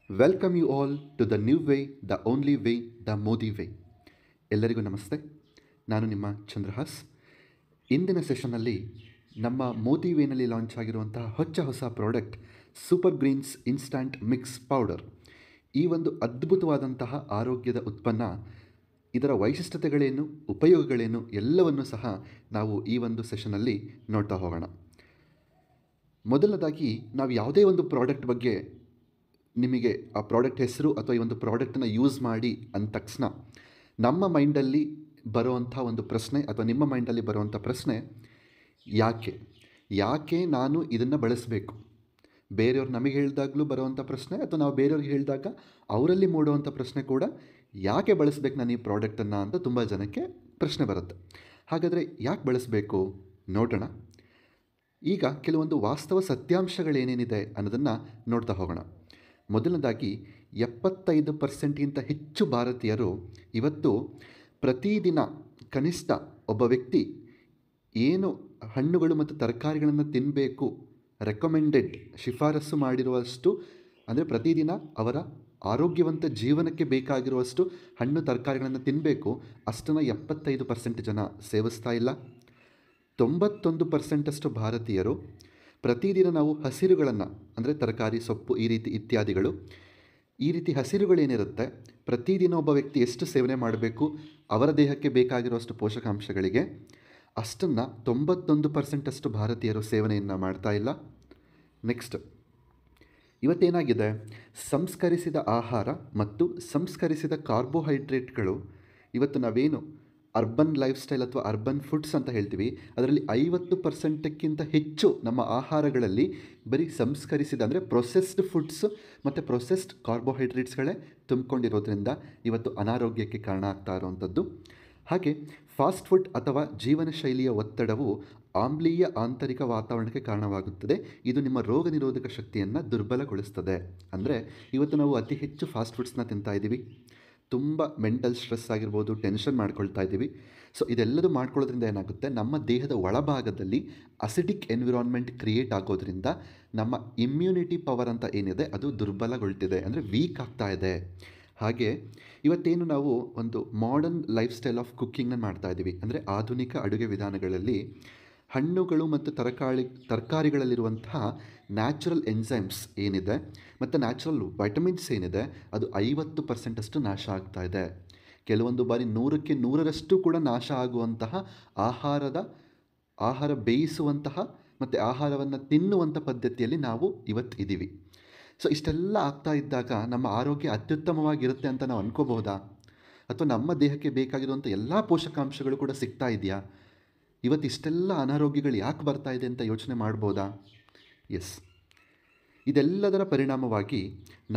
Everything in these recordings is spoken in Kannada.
Welcome you all to the new way, the only way, the Modi way. ಎಲ್ಲರಿಗೂ ನಮಸ್ತೆ. ನಾನು ನಿಮ್ಮ ಚಂದ್ರಹಾಸ್. ಇಂದಿನ ಸೆಷನ್ನಲ್ಲಿ ನಮ್ಮ ಮೋದಿ ವೇನಲ್ಲಿ ಲಾಂಚ್ ಆಗಿರುವಂತಹ ಹೊಸ product super greens instant mix powder. ಈ ಒಂದು ಅದ್ಭುತವಾದಂತಹ ಆರೋಗ್ಯದ ಉತ್ಪನ್ನ, ಇದರ ವೈಶಿಷ್ಟ್ಯತೆಗಳೇನು, ಉಪಯೋಗಗಳೇನು ಎಲ್ಲವನ್ನೂ ಸಹ ನಾವು ಈ ಒಂದು ಸೆಷನ್ನಲ್ಲಿ ನೋಡ್ತಾ ಹೋಗೋಣ. ಮೊದಲನೇದಾಗಿ ನಾವು ಯಾವುದೇ ಒಂದು ಪ್ರಾಡಕ್ಟ್ ಬಗ್ಗೆ ನಿಮಗೆ ಆ ಪ್ರಾಡಕ್ಟ್ ಹೆಸರು ಅಥವಾ ಈ ಒಂದು ಪ್ರಾಡಕ್ಟನ್ನು ಯೂಸ್ ಮಾಡಿ ಅಂದ ತಕ್ಷಣ ನಮ್ಮ ಮೈಂಡಲ್ಲಿ ಬರುವಂಥ ಒಂದು ಪ್ರಶ್ನೆ ಅಥವಾ ನಿಮ್ಮ ಮೈಂಡಲ್ಲಿ ಬರುವಂಥ ಪ್ರಶ್ನೆ, ಯಾಕೆ ನಾನು ಇದನ್ನು ಬಳಸಬೇಕು? ಬೇರೆಯವ್ರು ನಮಗೆ ಹೇಳಿದಾಗಲೂ ಬರುವಂಥ ಪ್ರಶ್ನೆ ಅಥವಾ ನಾವು ಬೇರೆಯವ್ರಿಗೆ ಹೇಳಿದಾಗ ಅವರಲ್ಲಿ ಮೂಡುವಂಥ ಪ್ರಶ್ನೆ ಕೂಡ, ಯಾಕೆ ಬಳಸಬೇಕು ನಾನು ಈ ಪ್ರಾಡಕ್ಟನ್ನು ಅಂತ ತುಂಬ ಜನಕ್ಕೆ ಪ್ರಶ್ನೆ ಬರುತ್ತೆ. ಹಾಗಾದರೆ ಯಾಕೆ ಬಳಸಬೇಕು ನೋಡೋಣ. ಈಗ ಕೆಲವೊಂದು ವಾಸ್ತವ ಸತ್ಯಾಂಶಗಳೇನೇನಿದೆ ಅನ್ನೋದನ್ನು ನೋಡ್ತಾ ಹೋಗೋಣ. ಮೊದಲನೇದಾಗಿ 75% ಹೆಚ್ಚು ಭಾರತೀಯರು ಇವತ್ತು ಪ್ರತಿದಿನ ಕನಿಷ್ಠ ಒಬ್ಬ ವ್ಯಕ್ತಿ ಏನು ಹಣ್ಣುಗಳು ಮತ್ತು ತರಕಾರಿಗಳನ್ನು ತಿನ್ನಬೇಕು, ರೆಕಮೆಂಡೆಡ್ ಶಿಫಾರಸು ಮಾಡಿರುವಷ್ಟು, ಅಂದರೆ ಪ್ರತಿದಿನ ಅವರ ಆರೋಗ್ಯವಂತ ಜೀವನಕ್ಕೆ ಬೇಕಾಗಿರುವಷ್ಟು ಹಣ್ಣು ತರಕಾರಿಗಳನ್ನು ತಿನ್ನಬೇಕು, ಅಷ್ಟನ್ನು 75% ಜನ ಸೇವಿಸ್ತಾ ಇಲ್ಲ. 91% ಭಾರತೀಯರು ಪ್ರತಿದಿನ ನಾವು ಹಸಿರುಗಳನ್ನು, ಅಂದರೆ ತರಕಾರಿ, ಸೊಪ್ಪು, ಈ ರೀತಿ ಹಸಿರುಗಳೇನಿರುತ್ತೆ ಪ್ರತಿದಿನ ಒಬ್ಬ ವ್ಯಕ್ತಿ ಎಷ್ಟು ಸೇವನೆ ಮಾಡಬೇಕು ಅವರ ದೇಹಕ್ಕೆ ಬೇಕಾಗಿರುವಷ್ಟು ಪೋಷಕಾಂಶಗಳಿಗೆ, ಅಷ್ಟನ್ನು 91% ಭಾರತೀಯರು ಸೇವನೆಯನ್ನು ಮಾಡ್ತಾ ಇಲ್ಲ. ನೆಕ್ಸ್ಟ್, ಇವತ್ತೇನಾಗಿದೆ, ಸಂಸ್ಕರಿಸಿದ ಆಹಾರ ಮತ್ತು ಸಂಸ್ಕರಿಸಿದ ಕಾರ್ಬೋಹೈಡ್ರೇಟ್ಗಳು, ಇವತ್ತು ನಾವೇನು ಅರ್ಬನ್ ಲೈಫ್ ಸ್ಟೈಲ್ ಅಥವಾ ಅರ್ಬನ್ ಫುಡ್ಸ್ ಅಂತ ಹೇಳ್ತೀವಿ, ಅದರಲ್ಲಿ 50%ಕ್ಕಿಂತ ಹೆಚ್ಚು ನಮ್ಮ ಆಹಾರಗಳಲ್ಲಿ ಬರೀ ಸಂಸ್ಕರಿಸಿದ, ಅಂದರೆ ಪ್ರೊಸೆಸ್ಡ್ ಫುಡ್ಸ್ ಮತ್ತು ಪ್ರೊಸೆಸ್ಡ್ ಕಾರ್ಬೋಹೈಡ್ರೇಟ್ಸ್ಗಳೇ ತುಂಬಿಕೊಂಡಿರೋದ್ರಿಂದ ಇವತ್ತು ಅನಾರೋಗ್ಯಕ್ಕೆ ಕಾರಣ ಆಗ್ತಾ ಇರುವಂಥದ್ದು. ಹಾಗೆ ಫಾಸ್ಟ್ ಫುಡ್ ಅಥವಾ ಜೀವನ ಶೈಲಿಯ ಒತ್ತಡವು ಆಮ್ಲೀಯ ಆಂತರಿಕ ವಾತಾವರಣಕ್ಕೆ ಕಾರಣವಾಗುತ್ತದೆ. ಇದು ನಿಮ್ಮ ರೋಗ ನಿರೋಧಕ ಶಕ್ತಿಯನ್ನು ದುರ್ಬಲಗೊಳಿಸ್ತದೆ. ಅಂದರೆ ಇವತ್ತು ನಾವು ಅತಿ ಹೆಚ್ಚು ಫಾಸ್ಟ್ ಫುಡ್ಸ್ನ ತಿಂತಾ ಇದ್ದೀವಿ, ತುಂಬ ಮೆಂಟಲ್ ಸ್ಟ್ರೆಸ್ ಆಗಿರ್ಬೋದು, ಟೆನ್ಷನ್ ಮಾಡ್ಕೊಳ್ತಾ ಇದ್ದೀವಿ. ಸೊ ಇದೆಲ್ಲದೂ ಮಾಡ್ಕೊಳ್ಳೋದ್ರಿಂದ ಏನಾಗುತ್ತೆ, ನಮ್ಮ ದೇಹದ ಒಳಭಾಗದಲ್ಲಿ ಅಸಿಡಿಕ್ ಎನ್ವಿರಾನ್ಮೆಂಟ್ ಕ್ರಿಯೇಟ್ ಆಗೋದ್ರಿಂದ ನಮ್ಮ ಇಮ್ಯುನಿಟಿ ಪವರ್ ಅಂತ ಏನಿದೆ ಅದು ದುರ್ಬಲಗೊಳ್ತಿದೆ, ಅಂದರೆ ವೀಕ್ ಆಗ್ತಾ ಇದೆ. ಹಾಗೆ ಇವತ್ತೇನು ನಾವು ಒಂದು ಮಾಡರ್ನ್ ಲೈಫ್ ಸ್ಟೈಲ್ ಆಫ್ ಕುಕ್ಕಿಂಗ್ನ ಮಾಡ್ತಾ ಇದ್ದೀವಿ, ಅಂದರೆ ಆಧುನಿಕ ಅಡುಗೆ ವಿಧಾನಗಳಲ್ಲಿ ಹಣ್ಣುಗಳು ಮತ್ತು ತರಕಾರಿಗಳಲ್ಲಿರುವಂತಹ ನ್ಯಾಚುರಲ್ ಎನ್ಸೈಮ್ಸ್ ಏನಿದೆ ಮತ್ತು ನ್ಯಾಚುರಲ್ ವೈಟಮಿನ್ಸ್ ಏನಿದೆ ಅದು 50% ನಾಶ ಆಗ್ತಾ ಇದೆ. ಕೆಲವೊಂದು ಬಾರಿ 100ಕ್ಕೆ 100ರಷ್ಟು ಕೂಡ ನಾಶ ಆಗುವಂತಹ ಆಹಾರ ಬೇಯಿಸುವಂತಹ ಮತ್ತು ಆಹಾರವನ್ನು ತಿನ್ನುವಂಥ ಪದ್ಧತಿಯಲ್ಲಿ ನಾವು ಇವತ್ತು ಇದ್ದೀವಿ. ಸೊ ಇಷ್ಟೆಲ್ಲ ಆಗ್ತಾ ಇದ್ದಾಗ ನಮ್ಮ ಆರೋಗ್ಯ ಅತ್ಯುತ್ತಮವಾಗಿರುತ್ತೆ ಅಂತ ನಾವು ಅನ್ಕೋಬಹುದಾ? ಅಥವಾ ನಮ್ಮ ದೇಹಕ್ಕೆ ಬೇಕಾಗಿರುವಂಥ ಎಲ್ಲ ಪೋಷಕಾಂಶಗಳು ಕೂಡ ಸಿಗ್ತಾ ಇದೆಯಾ? ಇವತ್ತು ಇಷ್ಟೆಲ್ಲ ಅನಾರೋಗ್ಯಗಳು ಯಾಕೆ ಬರ್ತಾ ಇದೆ ಅಂತ ಯೋಚನೆ ಮಾಡ್ಬೋದಾ? ಎಸ್, ಇದೆಲ್ಲದರ ಪರಿಣಾಮವಾಗಿ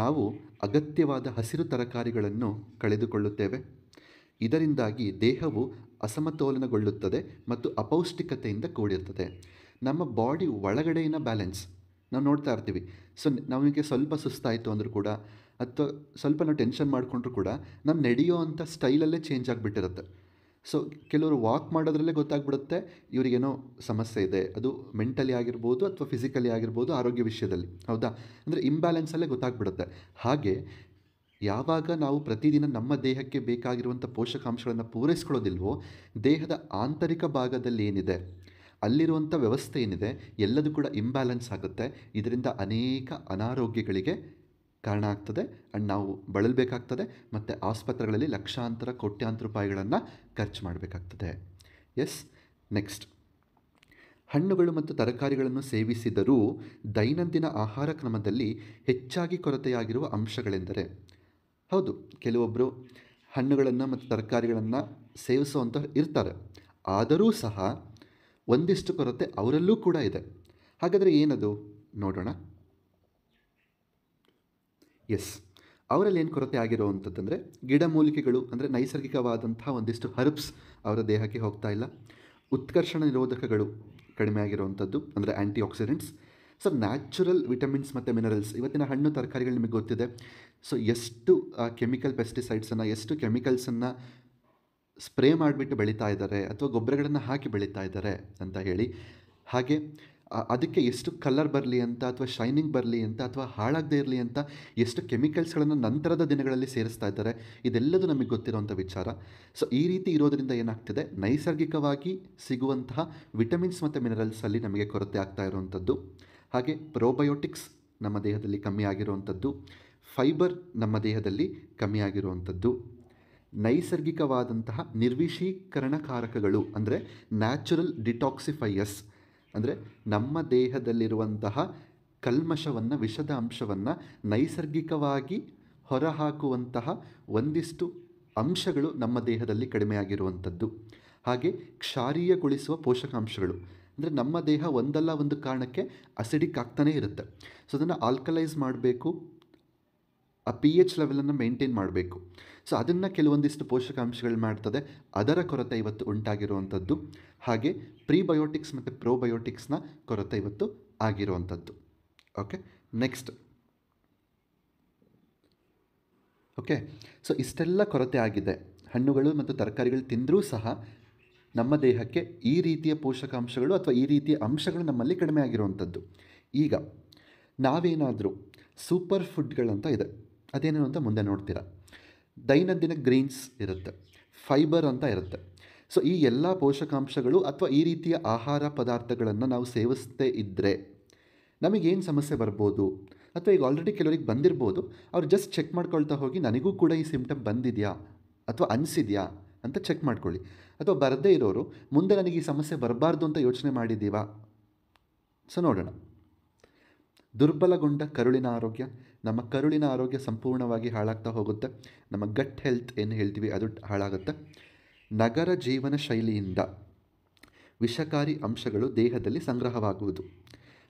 ನಾವು ಅಗತ್ಯವಾದ ಹಸಿರು ತರಕಾರಿಗಳನ್ನು ಕಳೆದುಕೊಳ್ಳುತ್ತೇವೆ. ಇದರಿಂದಾಗಿ ದೇಹವು ಅಸಮತೋಲನಗೊಳ್ಳುತ್ತದೆ ಮತ್ತು ಅಪೌಷ್ಟಿಕತೆಯಿಂದ ಕೂಡಿರ್ತದೆ. ನಮ್ಮ ಬಾಡಿ ಒಳಗಡೆಯಿನ ಬ್ಯಾಲೆನ್ಸ್ ನಾವು ನೋಡ್ತಾ ಇರ್ತೀವಿ. ಸೊ ನಮಗೆ ಸ್ವಲ್ಪ ಸುಸ್ತಾಯಿತು ಅಂದರೂ ಕೂಡ, ಅಥವಾ ಸ್ವಲ್ಪ ನಾವು ಟೆನ್ಷನ್ ಮಾಡಿಕೊಂಡ್ರೂ ಕೂಡ ನಮ್ಮ ನಡೆಯೋ ಅಂಥ ಸ್ಟೈಲಲ್ಲೇ ಚೇಂಜ್ ಆಗಿಬಿಟ್ಟಿರುತ್ತೆ. ಸೊ ಕೆಲವರು ವಾಕ್ ಮಾಡೋದ್ರಲ್ಲೇ ಗೊತ್ತಾಗ್ಬಿಡುತ್ತೆ ಇವರಿಗೇನೋ ಸಮಸ್ಯೆ ಇದೆ, ಅದು ಮೆಂಟಲಿ ಆಗಿರ್ಬೋದು ಅಥವಾ ಫಿಸಿಕಲಿ ಆಗಿರ್ಬೋದು, ಆರೋಗ್ಯ ವಿಷಯದಲ್ಲಿ, ಹೌದಾ? ಅಂದರೆ ಇಂಬ್ಯಾಲೆನ್ಸಲ್ಲೇ ಗೊತ್ತಾಗ್ಬಿಡುತ್ತೆ. ಹಾಗೆ ಯಾವಾಗ ನಾವು ಪ್ರತಿದಿನ ನಮ್ಮ ದೇಹಕ್ಕೆ ಬೇಕಾಗಿರುವಂಥ ಪೋಷಕಾಂಶಗಳನ್ನು ಪೂರೈಸ್ಕೊಳ್ಳೋದಿಲ್ವೋ, ದೇಹದ ಆಂತರಿಕ ಭಾಗದಲ್ಲಿ ಏನಿದೆ ಅಲ್ಲಿರುವಂಥ ವ್ಯವಸ್ಥೆ ಏನಿದೆ ಎಲ್ಲದೂ ಕೂಡ ಇಂಬ್ಯಾಲೆನ್ಸ್ ಆಗುತ್ತೆ. ಇದರಿಂದ ಅನೇಕ ಅನಾರೋಗ್ಯಗಳಿಗೆ ಕಾರಣ ಆಗ್ತದೆ. ಆ್ಯಂಡ್ ನಾವು ಬಳಲಬೇಕಾಗ್ತದೆ ಮತ್ತು ಆಸ್ಪತ್ರೆಗಳಲ್ಲಿ ಲಕ್ಷಾಂತರ ಕೋಟ್ಯಾಂತರ ರೂಪಾಯಿಗಳನ್ನು ಖರ್ಚು ಮಾಡಬೇಕಾಗ್ತದೆ. ಎಸ್, ನೆಕ್ಸ್ಟ್, ಹಣ್ಣುಗಳು ಮತ್ತು ತರಕಾರಿಗಳನ್ನು ಸೇವಿಸಿದರೂ ದೈನಂದಿನ ಆಹಾರ ಕ್ರಮದಲ್ಲಿ ಹೆಚ್ಚಾಗಿ ಕೊರತೆಯಾಗಿರುವ ಅಂಶಗಳೆಂದರೆ, ಹೌದು, ಕೆಲವೊಬ್ಬರು ಹಣ್ಣುಗಳನ್ನು ಮತ್ತು ತರಕಾರಿಗಳನ್ನು ಸೇವಿಸುವಂಥ ಇರ್ತಾರೆ, ಆದರೂ ಸಹ ಒಂದಿಷ್ಟು ಕೊರತೆ ಅವರಲ್ಲೂ ಕೂಡ ಇದೆ. ಹಾಗಾದರೆ ಏನದು ನೋಡೋಣ. ಎಸ್, ಅವರಲ್ಲಿ ಏನು ಕೊರತೆ ಆಗಿರೋವಂಥದ್ದಂದರೆ ಗಿಡಮೂಲಿಕೆಗಳು, ಅಂದರೆ ನೈಸರ್ಗಿಕವಾದಂಥ ಒಂದಿಷ್ಟು ಹರ್ಬ್ಸ್ ಅವರ ದೇಹಕ್ಕೆ ಹೋಗ್ತಾ ಇಲ್ಲ. ಉತ್ಕರ್ಷಣ ನಿರೋಧಕಗಳು ಕಡಿಮೆ ಆಗಿರುವಂಥದ್ದು, ಅಂದರೆ ಆ್ಯಂಟಿ ಆಕ್ಸಿಡೆಂಟ್ಸ್. ಸೊ ನ್ಯಾಚುರಲ್ ವಿಟಮಿನ್ಸ್ ಮತ್ತು ಮಿನರಲ್ಸ್, ಇವತ್ತಿನ ಹಣ್ಣು ತರಕಾರಿಗಳು ನಿಮಗೆ ಗೊತ್ತಿದೆ. ಸೊ ಎಷ್ಟು ಕೆಮಿಕಲ್ ಪೆಸ್ಟಿಸೈಡ್ಸನ್ನು, ಎಷ್ಟು ಕೆಮಿಕಲ್ಸನ್ನು ಸ್ಪ್ರೇ ಮಾಡಿಬಿಟ್ಟು ಬೆಳೀತಾ ಇದ್ದಾರೆ ಅಥವಾ ಗೊಬ್ಬರಗಳನ್ನು ಹಾಕಿ ಬೆಳೀತಾ ಇದ್ದಾರೆ ಅಂತ ಹೇಳಿ. ಹಾಗೆ ಅದಕ್ಕೆ ಎಷ್ಟು ಕಲರ್ ಬರಲಿ ಅಂತ ಅಥವಾ ಶೈನಿಂಗ್ ಬರಲಿ ಅಂತ ಅಥವಾ ಹಾಳಾಗದೇ ಇರಲಿ ಅಂತ ಎಷ್ಟು ಕೆಮಿಕಲ್ಸ್ಗಳನ್ನು ನಂತರದ ದಿನಗಳಲ್ಲಿ ಸೇರಿಸ್ತಾ ಇದ್ದಾರೆ, ಇದೆಲ್ಲದೂ ನಮಗೆ ಗೊತ್ತಿರುವಂಥ ವಿಚಾರ. ಸೊ ಈ ರೀತಿ ಇರೋದರಿಂದ ಏನಾಗ್ತಿದೆ, ನೈಸರ್ಗಿಕವಾಗಿ ಸಿಗುವಂತಹ ವಿಟಮಿನ್ಸ್ ಮತ್ತು ಮಿನರಲ್ಸಲ್ಲಿ ನಮಗೆ ಕೊರತೆ ಆಗ್ತಾ ಇರುವಂಥದ್ದು. ಹಾಗೆ ಪ್ರೋಬಯೋಟಿಕ್ಸ್ ನಮ್ಮ ದೇಹದಲ್ಲಿ ಕಮ್ಮಿ ಆಗಿರುವಂಥದ್ದು, ಫೈಬರ್ ನಮ್ಮ ದೇಹದಲ್ಲಿ ಕಮ್ಮಿ ಆಗಿರುವಂಥದ್ದು, ನೈಸರ್ಗಿಕವಾದಂತಹ ನಿರ್ವಿಷೀಕರಣಕಾರಕಗಳು ಅಂದರೆ ನ್ಯಾಚುರಲ್ ಡಿಟಾಕ್ಸಿಫೈಯರ್ಸ್ ಅಂದರೆ ನಮ್ಮ ದೇಹದಲ್ಲಿರುವಂತಹ ಕಲ್ಮಶವನ್ನು, ವಿಷದ ಅಂಶವನ್ನು ನೈಸರ್ಗಿಕವಾಗಿ ಹೊರಹಾಕುವಂತಹ ಒಂದಿಷ್ಟು ಅಂಶಗಳು ನಮ್ಮ ದೇಹದಲ್ಲಿ ಕಡಿಮೆಯಾಗಿರುವಂಥದ್ದು. ಹಾಗೆ ಕ್ಷಾರೀಯಗೊಳಿಸುವ ಪೋಷಕಾಂಶಗಳು ಅಂದರೆ ನಮ್ಮ ದೇಹ ಒಂದಲ್ಲ ಒಂದು ಕಾರಣಕ್ಕೆ ಅಸಿಡಿಕ್ ಆಗ್ತಾನೇ ಇರುತ್ತೆ. ಸೊ ಅದನ್ನು ಆಲ್ಕಲೈಸ್ ಮಾಡಬೇಕು, ಆ ಪಿ ಎಚ್ ಲೆವೆಲನ್ನು ಮೇಂಟೈನ್ ಮಾಡಬೇಕು. ಸೊ ಅದನ್ನು ಕೆಲವೊಂದಿಷ್ಟು ಪೋಷಕಾಂಶಗಳು ಮಾಡ್ತದೆ, ಅದರ ಕೊರತೆ ಇವತ್ತು ಉಂಟಾಗಿರುವಂಥದ್ದು. ಹಾಗೆ ಪ್ರೀಬಯೋಟಿಕ್ಸ್ ಮತ್ತು ಪ್ರೋಬಯೋಟಿಕ್ಸ್ನ ಕೊರತೆ ಇವತ್ತು ಆಗಿರುವಂಥದ್ದು. Okay, next. ಓಕೆ, ಸೊ ಇಷ್ಟೆಲ್ಲ ಕೊರತೆ ಆಗಿದೆ. ಹಣ್ಣುಗಳು ಮತ್ತು ತರಕಾರಿಗಳು ತಿಂದರೂ ಸಹ ನಮ್ಮ ದೇಹಕ್ಕೆ ಈ ರೀತಿಯ ಪೋಷಕಾಂಶಗಳು ಅಥವಾ ಈ ರೀತಿಯ ಅಂಶಗಳು ನಮ್ಮಲ್ಲಿ ಕಡಿಮೆ ಆಗಿರುವಂಥದ್ದು. ಈಗ ನಾವೇನಾದರೂ ಸೂಪರ್ ಫುಡ್ಗಳಂತ ಇದೆ, ಅದೇನೇನು ಅಂತ ಮುಂದೆ ನೋಡ್ತೀರಾ. ದೈನಂದಿನ ಗ್ರೀನ್ಸ್ ಇರುತ್ತೆ, ಫೈಬರ್ ಅಂತ ಇರುತ್ತೆ. ಸೊ ಈ ಎಲ್ಲ ಪೋಷಕಾಂಶಗಳು ಅಥವಾ ಈ ರೀತಿಯ ಆಹಾರ ಪದಾರ್ಥಗಳನ್ನು ನಾವು ಸೇವಿಸದೇ ಇದ್ದರೆ ನಮಗೇನು ಸಮಸ್ಯೆ ಬರ್ಬೋದು, ಅಥವಾ ಈಗ ಆಲ್ರೆಡಿ ಕೆಲವರಿಗೆ ಬಂದಿರ್ಬೋದು, ಅವ್ರು ಜಸ್ಟ್ ಚೆಕ್ ಮಾಡ್ಕೊಳ್ತಾ ಹೋಗಿ ನನಗೂ ಕೂಡ ಈ ಸಿಂಪ್ಟಮ್ ಬಂದಿದೆಯಾ ಅಥವಾ ಅನಿಸಿದೆಯಾ ಅಂತ ಚೆಕ್ ಮಾಡ್ಕೊಳ್ಳಿ. ಅಥವಾ ಬರದೇ ಇರೋರು ಮುಂದೆ ನನಗೆ ಈ ಸಮಸ್ಯೆ ಬರಬಾರ್ದು ಅಂತ ಯೋಚನೆ ಮಾಡಿದ್ದೀವಾ. ಸೊ ನೋಡೋಣ. ದುರ್ಬಲಗೊಂಡ ಕರುಳಿನ ಆರೋಗ್ಯ, ನಮ್ಮ ಕರುಳಿನ ಆರೋಗ್ಯ ಸಂಪೂರ್ಣವಾಗಿ ಹಾಳಾಗ್ತಾ ಹೋಗುತ್ತೆ. ನಮ್ಮ ಗಟ್ ಹೆಲ್ತ್ ಏನು ಹೇಳ್ತೀವಿ ಅದು ಹಾಳಾಗುತ್ತೆ. ನಗರ ಜೀವನ ಶೈಲಿಯಿಂದ ವಿಷಕಾರಿ ಅಂಶಗಳು ದೇಹದಲ್ಲಿ ಸಂಗ್ರಹವಾಗುವುದು.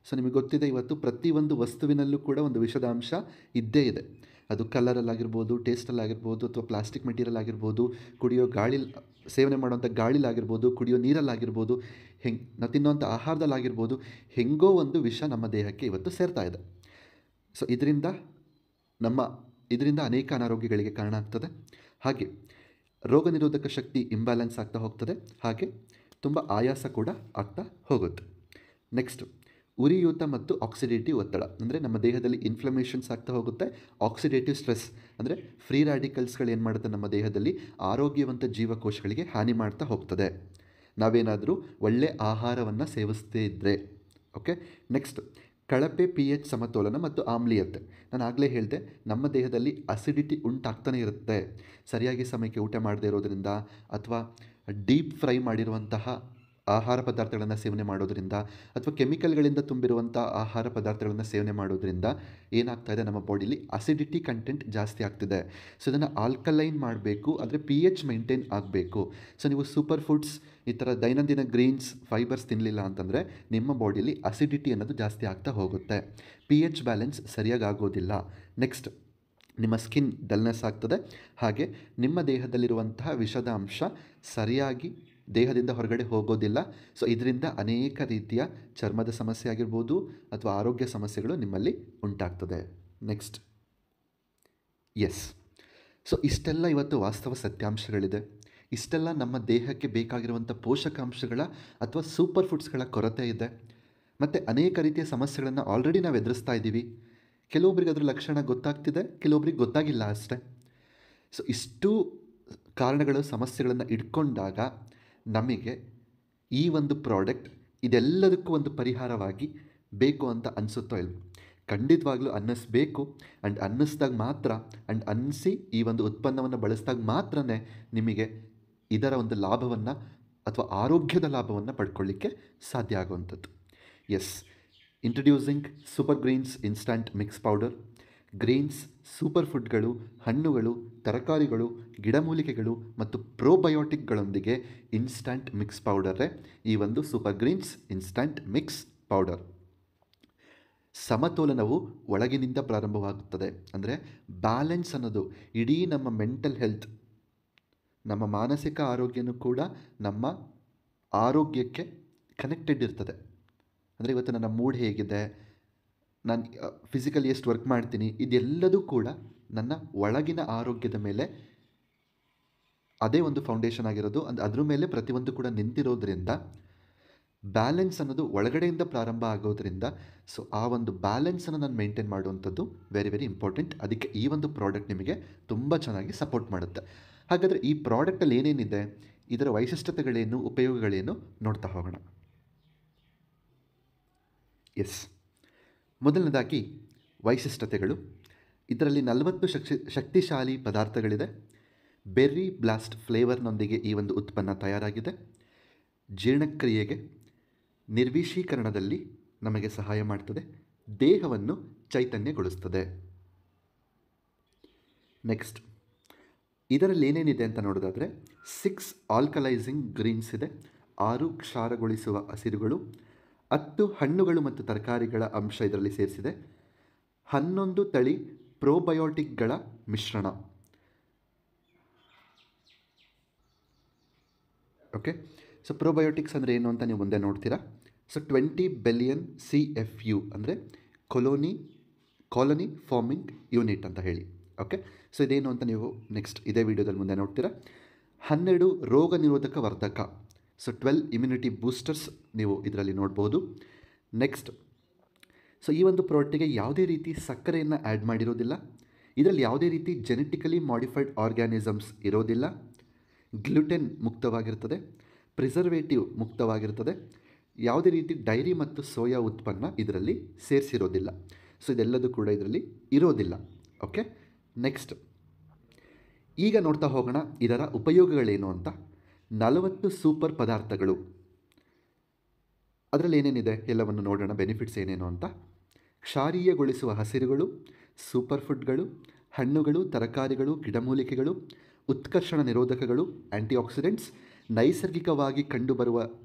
ಸೊ ನಿಮಗೆ ಗೊತ್ತಿದೆ, ಇವತ್ತು ಪ್ರತಿಯೊಂದು ವಸ್ತುವಿನಲ್ಲೂ ಕೂಡ ಒಂದು ವಿಷದ ಅಂಶ ಇದ್ದೇ ಇದೆ. ಅದು ಕಲರಲ್ಲಾಗಿರ್ಬೋದು, ಟೇಸ್ಟಲ್ಲಾಗಿರ್ಬೋದು, ಅಥವಾ ಪ್ಲಾಸ್ಟಿಕ್ ಮೆಟೀರಿಯಲ್ ಆಗಿರ್ಬೋದು, ಕುಡಿಯೋ ಗಾಳಿ, ಸೇವನೆ ಮಾಡುವಂಥ ಗಾಳಿಲಾಗಿರ್ಬೋದು, ಕುಡಿಯೋ ನೀರಲ್ಲಾಗಿರ್ಬೋದು, ನಾವು ತಿನ್ನುವಂಥ ಆಹಾರದಲ್ಲಾಗಿರ್ಬೋದು, ಹೆಂಗೋ ಒಂದು ವಿಷ ನಮ್ಮ ದೇಹಕ್ಕೆ ಇವತ್ತು ಸೇರ್ತಾ ಇದೆ. ಸೊ ಇದರಿಂದ ಅನೇಕ ಅನಾರೋಗ್ಯಗಳಿಗೆ ಕಾರಣ ಆಗ್ತದೆ. ಹಾಗೆ ರೋಗ ನಿರೋಧಕ ಶಕ್ತಿ ಇಂಬ್ಯಾಲೆನ್ಸ್ ಆಗ್ತಾ ಹೋಗ್ತದೆ. ಹಾಗೆ ತುಂಬ ಆಯಾಸ ಕೂಡ ಆಗ್ತಾ ಹೋಗುತ್ತೆ. ನೆಕ್ಸ್ಟ್, ಉರಿಯೂತ ಮತ್ತು ಆಕ್ಸಿಡೇಟಿವ್ ಒತ್ತಡ ಅಂದರೆ ನಮ್ಮ ದೇಹದಲ್ಲಿ ಇನ್ಫ್ಲಮೇಷನ್ಸ್ ಆಗ್ತಾ ಹೋಗುತ್ತೆ. ಆಕ್ಸಿಡೇಟಿವ್ ಸ್ಟ್ರೆಸ್ ಅಂದರೆ ಫ್ರೀ ರ್ಯಾಡಿಕಲ್ಸ್ಗಳು ಏನು ಮಾಡುತ್ತೆ, ನಮ್ಮ ದೇಹದಲ್ಲಿ ಆರೋಗ್ಯವಂತ ಜೀವಕೋಶಗಳಿಗೆ ಹಾನಿ ಮಾಡ್ತಾ ಹೋಗ್ತದೆ ನಾವೇನಾದರೂ ಒಳ್ಳೆ ಆಹಾರವನ್ನು ಸೇವಿಸದೇ ಇದ್ದರೆ. ಓಕೆ, ನೆಕ್ಸ್ಟ್, ಕಳಪೆ ಪಿ ಎಚ್ ಸಮತೋಲನ ಮತ್ತು ಆಮ್ಲೀಯತೆ. ನಾನು ಆಗಲೇ ಹೇಳಿದೆ, ನಮ್ಮ ದೇಹದಲ್ಲಿ ಅಸಿಡಿಟಿ ಉಂಟಾಗ್ತಾನೆ ಇರುತ್ತೆ. ಸರಿಯಾಗಿ ಸಮಯಕ್ಕೆ ಊಟ ಮಾಡದೇ ಇರೋದರಿಂದ ಅಥವಾ ಡೀಪ್ ಫ್ರೈ ಮಾಡಿರುವಂತಹ ಆಹಾರ ಪದಾರ್ಥಗಳನ್ನು ಸೇವನೆ ಮಾಡೋದರಿಂದ ಅಥವಾ ಕೆಮಿಕಲ್ಗಳಿಂದ ತುಂಬಿರುವಂಥ ಆಹಾರ ಪದಾರ್ಥಗಳನ್ನು ಸೇವನೆ ಮಾಡೋದರಿಂದ ಏನಾಗ್ತಾ ಇದೆ, ನಮ್ಮ ಬಾಡಿಲಿ ಅಸಿಡಿಟಿ ಕಂಟೆಂಟ್ ಜಾಸ್ತಿ ಆಗ್ತಿದೆ. ಸೊ ಇದನ್ನು ಆಲ್ಕಲೈನ್ ಮಾಡಬೇಕು, ಅಂದರೆ ಪಿ ಎಚ್ ಮೇಂಟೈನ್ ಆಗಬೇಕು. ಸೊ ನೀವು ಸೂಪರ್ ಫುಡ್ಸ್, ಈ ಥರ ದೈನಂದಿನ ಗ್ರೀನ್ಸ್, ಫೈಬರ್ಸ್ ತಿನ್ನಲಿಲ್ಲ ಅಂತಂದರೆ ನಿಮ್ಮ ಬಾಡಿಲಿ ಅಸಿಡಿಟಿ ಅನ್ನೋದು ಜಾಸ್ತಿ ಆಗ್ತಾ ಹೋಗುತ್ತೆ, ಪಿ ಎಚ್ ಬ್ಯಾಲೆನ್ಸ್ ಸರಿಯಾಗಿ ಆಗೋದಿಲ್ಲ. ನೆಕ್ಸ್ಟ್, ನಿಮ್ಮ ಸ್ಕಿನ್ ಡಲ್ನೆಸ್ ಆಗ್ತದೆ. ಹಾಗೆ ನಿಮ್ಮ ದೇಹದಲ್ಲಿರುವಂತಹ ವಿಷದ ಅಂಶ ಸರಿಯಾಗಿ ದೇಹದಿಂದ ಹೊರಗಡೆ ಹೋಗೋದಿಲ್ಲ. ಸೊ ಇದರಿಂದ ಅನೇಕ ರೀತಿಯ ಚರ್ಮದ ಸಮಸ್ಯೆ ಆಗಿರ್ಬೋದು ಅಥವಾ ಆರೋಗ್ಯ ಸಮಸ್ಯೆಗಳು ನಿಮ್ಮಲ್ಲಿ ಉಂಟಾಗ್ತದೆ. ನೆಕ್ಸ್ಟ್, ಎಸ್, ಸೊ ಇಷ್ಟೆಲ್ಲ ಇವತ್ತು ವಾಸ್ತವ ಸತ್ಯಾಂಶಗಳಿದೆ. ಇಷ್ಟೆಲ್ಲ ನಮ್ಮ ದೇಹಕ್ಕೆ ಬೇಕಾಗಿರುವಂಥ ಪೋಷಕಾಂಶಗಳ ಅಥವಾ ಸೂಪರ್ ಫುಡ್ಸ್ಗಳ ಕೊರತೆ ಇದೆ. ಮತ್ತು ಅನೇಕ ರೀತಿಯ ಸಮಸ್ಯೆಗಳನ್ನು ಆಲ್ರೆಡಿ ನಾವು ಎದುರಿಸ್ತಾ ಇದ್ದೀವಿ. ಕೆಲವೊಬ್ಬರಿಗೆ ಅದರ ಲಕ್ಷಣ ಗೊತ್ತಾಗ್ತಿದೆ, ಕೆಲವೊಬ್ಬರಿಗೆ ಗೊತ್ತಾಗಿಲ್ಲ ಅಷ್ಟೇ. ಸೊ ಇಷ್ಟು ಕಾರಣಗಳು, ಸಮಸ್ಯೆಗಳನ್ನು ಇಟ್ಕೊಂಡಾಗ ನಮಗೆ ಈ ಒಂದು ಪ್ರಾಡಕ್ಟ್ ಇದೆಲ್ಲದಕ್ಕೂ ಒಂದು ಪರಿಹಾರವಾಗಿ ಬೇಕು ಅಂತ ಅನಿಸುತ್ತೋ ಇಲ್ಲ? ಖಂಡಿತವಾಗ್ಲೂ ಅನ್ನಿಸ್ಬೇಕು. ಆ್ಯಂಡ್ ಅನ್ನಿಸ್ದಾಗ ಮಾತ್ರ, ಆ್ಯಂಡ್ ಅನ್ನಿಸಿ ಈ ಒಂದು ಉತ್ಪನ್ನವನ್ನು ಬಳಸಿದಾಗ ಮಾತ್ರ ನಿಮಗೆ ಇದರ ಒಂದು ಲಾಭವನ್ನು ಅಥವಾ ಆರೋಗ್ಯದ ಲಾಭವನ್ನು ಪಡ್ಕೊಳ್ಳಿಕ್ಕೆ ಸಾಧ್ಯ ಆಗುವಂಥದ್ದು. Yes, introducing super greens instant mix powder. Greens, super ಫುಡ್ಗಳು, ಹಣ್ಣುಗಳು, ತರಕಾರಿಗಳು, ಗಿಡಮೂಲಿಕೆಗಳು ಮತ್ತು ಪ್ರೋಬಯೋಟಿಕ್ಗಳೊಂದಿಗೆ ಇನ್ಸ್ಟಂಟ್ ಮಿಕ್ಸ್ ಪೌಡರೇ ಈ ಒಂದು super greens instant mix powder. ಸಮತೋಲನವು ಒಳಗಿನಿಂದ ಪ್ರಾರಂಭವಾಗುತ್ತದೆ. ಅಂದರೆ ಬ್ಯಾಲೆನ್ಸ್ ಅನ್ನೋದು ಇಡೀ ನಮ್ಮ ಮೆಂಟಲ್ ಹೆಲ್ತ್, ನಮ್ಮ ಮಾನಸಿಕ ಆರೋಗ್ಯನೂ ಕೂಡ ನಮ್ಮ ಆರೋಗ್ಯಕ್ಕೆ ಕನೆಕ್ಟೆಡ್ ಇರ್ತದೆ. ಅಂದರೆ ಇವತ್ತು ನನ್ನ ಮೂಡ್ ಹೇಗಿದೆ, ನಾನು ಫಿಸಿಕಲಿ ಎಷ್ಟು ವರ್ಕ್ ಮಾಡ್ತೀನಿ, ಇದೆಲ್ಲದೂ ಕೂಡ ನನ್ನ ಒಳಗಿನ ಆರೋಗ್ಯದ ಮೇಲೆ ಅದೇ ಒಂದು ಫೌಂಡೇಶನ್ ಆಗಿರೋದು. ಅದ್ರ ಮೇಲೆ ಪ್ರತಿಯೊಂದು ಕೂಡ ನಿಂತಿರೋದ್ರಿಂದ ಬ್ಯಾಲೆನ್ಸ್ ಅನ್ನೋದು ಒಳಗಡೆಯಿಂದ ಪ್ರಾರಂಭ ಆಗೋದ್ರಿಂದ ಸೊ ಆ ಒಂದು ಬ್ಯಾಲೆನ್ಸನ್ನು ನಾನು ಮೇಂಟೈನ್ ಮಾಡುವಂಥದ್ದು ವೆರಿ ವೆರಿ ಇಂಪಾರ್ಟೆಂಟ್. ಅದಕ್ಕೆ ಈ ಒಂದು ಪ್ರಾಡಕ್ಟ್ ನಿಮಗೆ ತುಂಬ ಚೆನ್ನಾಗಿ ಸಪೋರ್ಟ್ ಮಾಡುತ್ತೆ. ಹಾಗಾದರೆ ಈ ಪ್ರಾಡಕ್ಟಲ್ಲಿ ಏನೇನಿದೆ, ಇದರ ವೈಶಿಷ್ಟ್ಯತೆಗಳೇನು, ಉಪಯೋಗಗಳೇನು ನೋಡ್ತಾ ಹೋಗೋಣ. ಎಸ್, ಮೊದಲನೇದಾಗಿ ವೈಶಿಷ್ಟ್ಯತೆಗಳು. ಇದರಲ್ಲಿ 40 ಶಕ್ತಿಶಾಲಿ ಪದಾರ್ಥಗಳಿದೆ. ಬೆರ್ರಿ ಬ್ಲಾಸ್ಟ್ ಫ್ಲೇವರ್ನೊಂದಿಗೆ ಈ ಒಂದು ಉತ್ಪನ್ನ ತಯಾರಾಗಿದೆ. ಜೀರ್ಣಕ್ರಿಯೆಗೆ, ನಿರ್ವಿಷೀಕರಣದಲ್ಲಿ ನಮಗೆ ಸಹಾಯ ಮಾಡ್ತದೆ. ದೇಹವನ್ನು ಚೈತನ್ಯಗೊಳಿಸ್ತದೆ. ನೆಕ್ಸ್ಟ್, ಇದರಲ್ಲಿ ಏನೇನಿದೆ ಅಂತ ನೋಡೋದಾದರೆ 6 ಆಲ್ಕಲೈಸಿಂಗ್ ಗ್ರೀನ್ಸ್ ಇದೆ, 6 ಕ್ಷಾರಗೊಳಿಸುವ ಹಸಿರುಗಳು, 10 ಹಣ್ಣುಗಳು ಮತ್ತು ತರಕಾರಿಗಳ ಅಂಶ ಇದರಲ್ಲಿ ಸೇರಿಸಿದೆ, 11 ತಳಿ ಪ್ರೋಬಯೋಟಿಕ್ಗಳ ಮಿಶ್ರಣ. ಓಕೆ, ಸೊ ಪ್ರೋಬಯೋಟಿಕ್ಸ್ ಅಂದರೆ ಏನು ಅಂತ ನೀವು ಮುಂದೆ ನೋಡ್ತೀರಾ. ಸೊ 20 ಬಿಲಿಯನ್ CFU ಅಂದರೆ ಕಾಲೋನಿ ಫಾರ್ಮಿಂಗ್ ಯೂನಿಟ್ ಅಂತ ಹೇಳಿ. ಓಕೆ, ಸೊ ಇದೇನು ಅಂತ ನೀವು ನೆಕ್ಸ್ಟ್ ಇದೇ ವಿಡಿಯೋದಲ್ಲಿ ಮುಂದೆ ನೋಡ್ತೀರಾ. 12 ರೋಗ ನಿರೋಧಕ ವರ್ಧಕ, ಸೊ 12 ಇಮ್ಯುನಿಟಿ ಬೂಸ್ಟರ್ಸ್ ನೀವು ಇದರಲ್ಲಿ ನೋಡ್ಬೋದು. ನೆಕ್ಸ್ಟ್, ಸೊ ಈ ಒಂದು ಪ್ರಾಡಕ್ಟಿಗೆ ಯಾವುದೇ ರೀತಿ ಸಕ್ಕರೆಯನ್ನು ಆ್ಯಡ್ ಮಾಡಿರೋದಿಲ್ಲ. ಇದರಲ್ಲಿ ಯಾವುದೇ ರೀತಿ ಜೆನೆಟಿಕಲಿ ಮಾಡಿಫೈಡ್ ಆರ್ಗ್ಯಾನಿಸಮ್ಸ್ ಇರೋದಿಲ್ಲ. ಗ್ಲುಟೆನ್ ಮುಕ್ತವಾಗಿರ್ತದೆ, ಪ್ರಿಸರ್ವೇಟಿವ್ ಮುಕ್ತವಾಗಿರ್ತದೆ. ಯಾವುದೇ ರೀತಿ ಡೈರಿ ಮತ್ತು ಸೋಯಾ ಉತ್ಪನ್ನ ಇದರಲ್ಲಿ ಸೇರಿಸಿರೋದಿಲ್ಲ. ಸೊ ಇದೆಲ್ಲದೂ ಕೂಡ ಇದರಲ್ಲಿ ಇರೋದಿಲ್ಲ. ಓಕೆ, ನೆಕ್ಸ್ಟ್ ಈಗ ನೋಡ್ತಾ ಹೋಗೋಣ ಇದರ ಉಪಯೋಗಗಳೇನು ಅಂತ. 40 ಸೂಪರ್ ಪದಾರ್ಥಗಳು, ಅದರಲ್ಲಿ ಏನೇನಿದೆ ಎಲ್ಲವನ್ನು ನೋಡೋಣ, ಬೆನಿಫಿಟ್ಸ್ ಏನೇನು ಅಂತ. ಕ್ಷಾರೀಯಗೊಳಿಸುವ ಹಸಿರುಗಳು, ಸೂಪರ್ ಫುಡ್ಗಳು, ಹಣ್ಣುಗಳು, ತರಕಾರಿಗಳು, ಗಿಡಮೂಲಿಕೆಗಳು, ಉತ್ಕರ್ಷಣ ನಿರೋಧಕಗಳು, ಆ್ಯಂಟಿಆಕ್ಸಿಡೆಂಟ್ಸ್, ನೈಸರ್ಗಿಕವಾಗಿ ಕಂಡುಬರುವ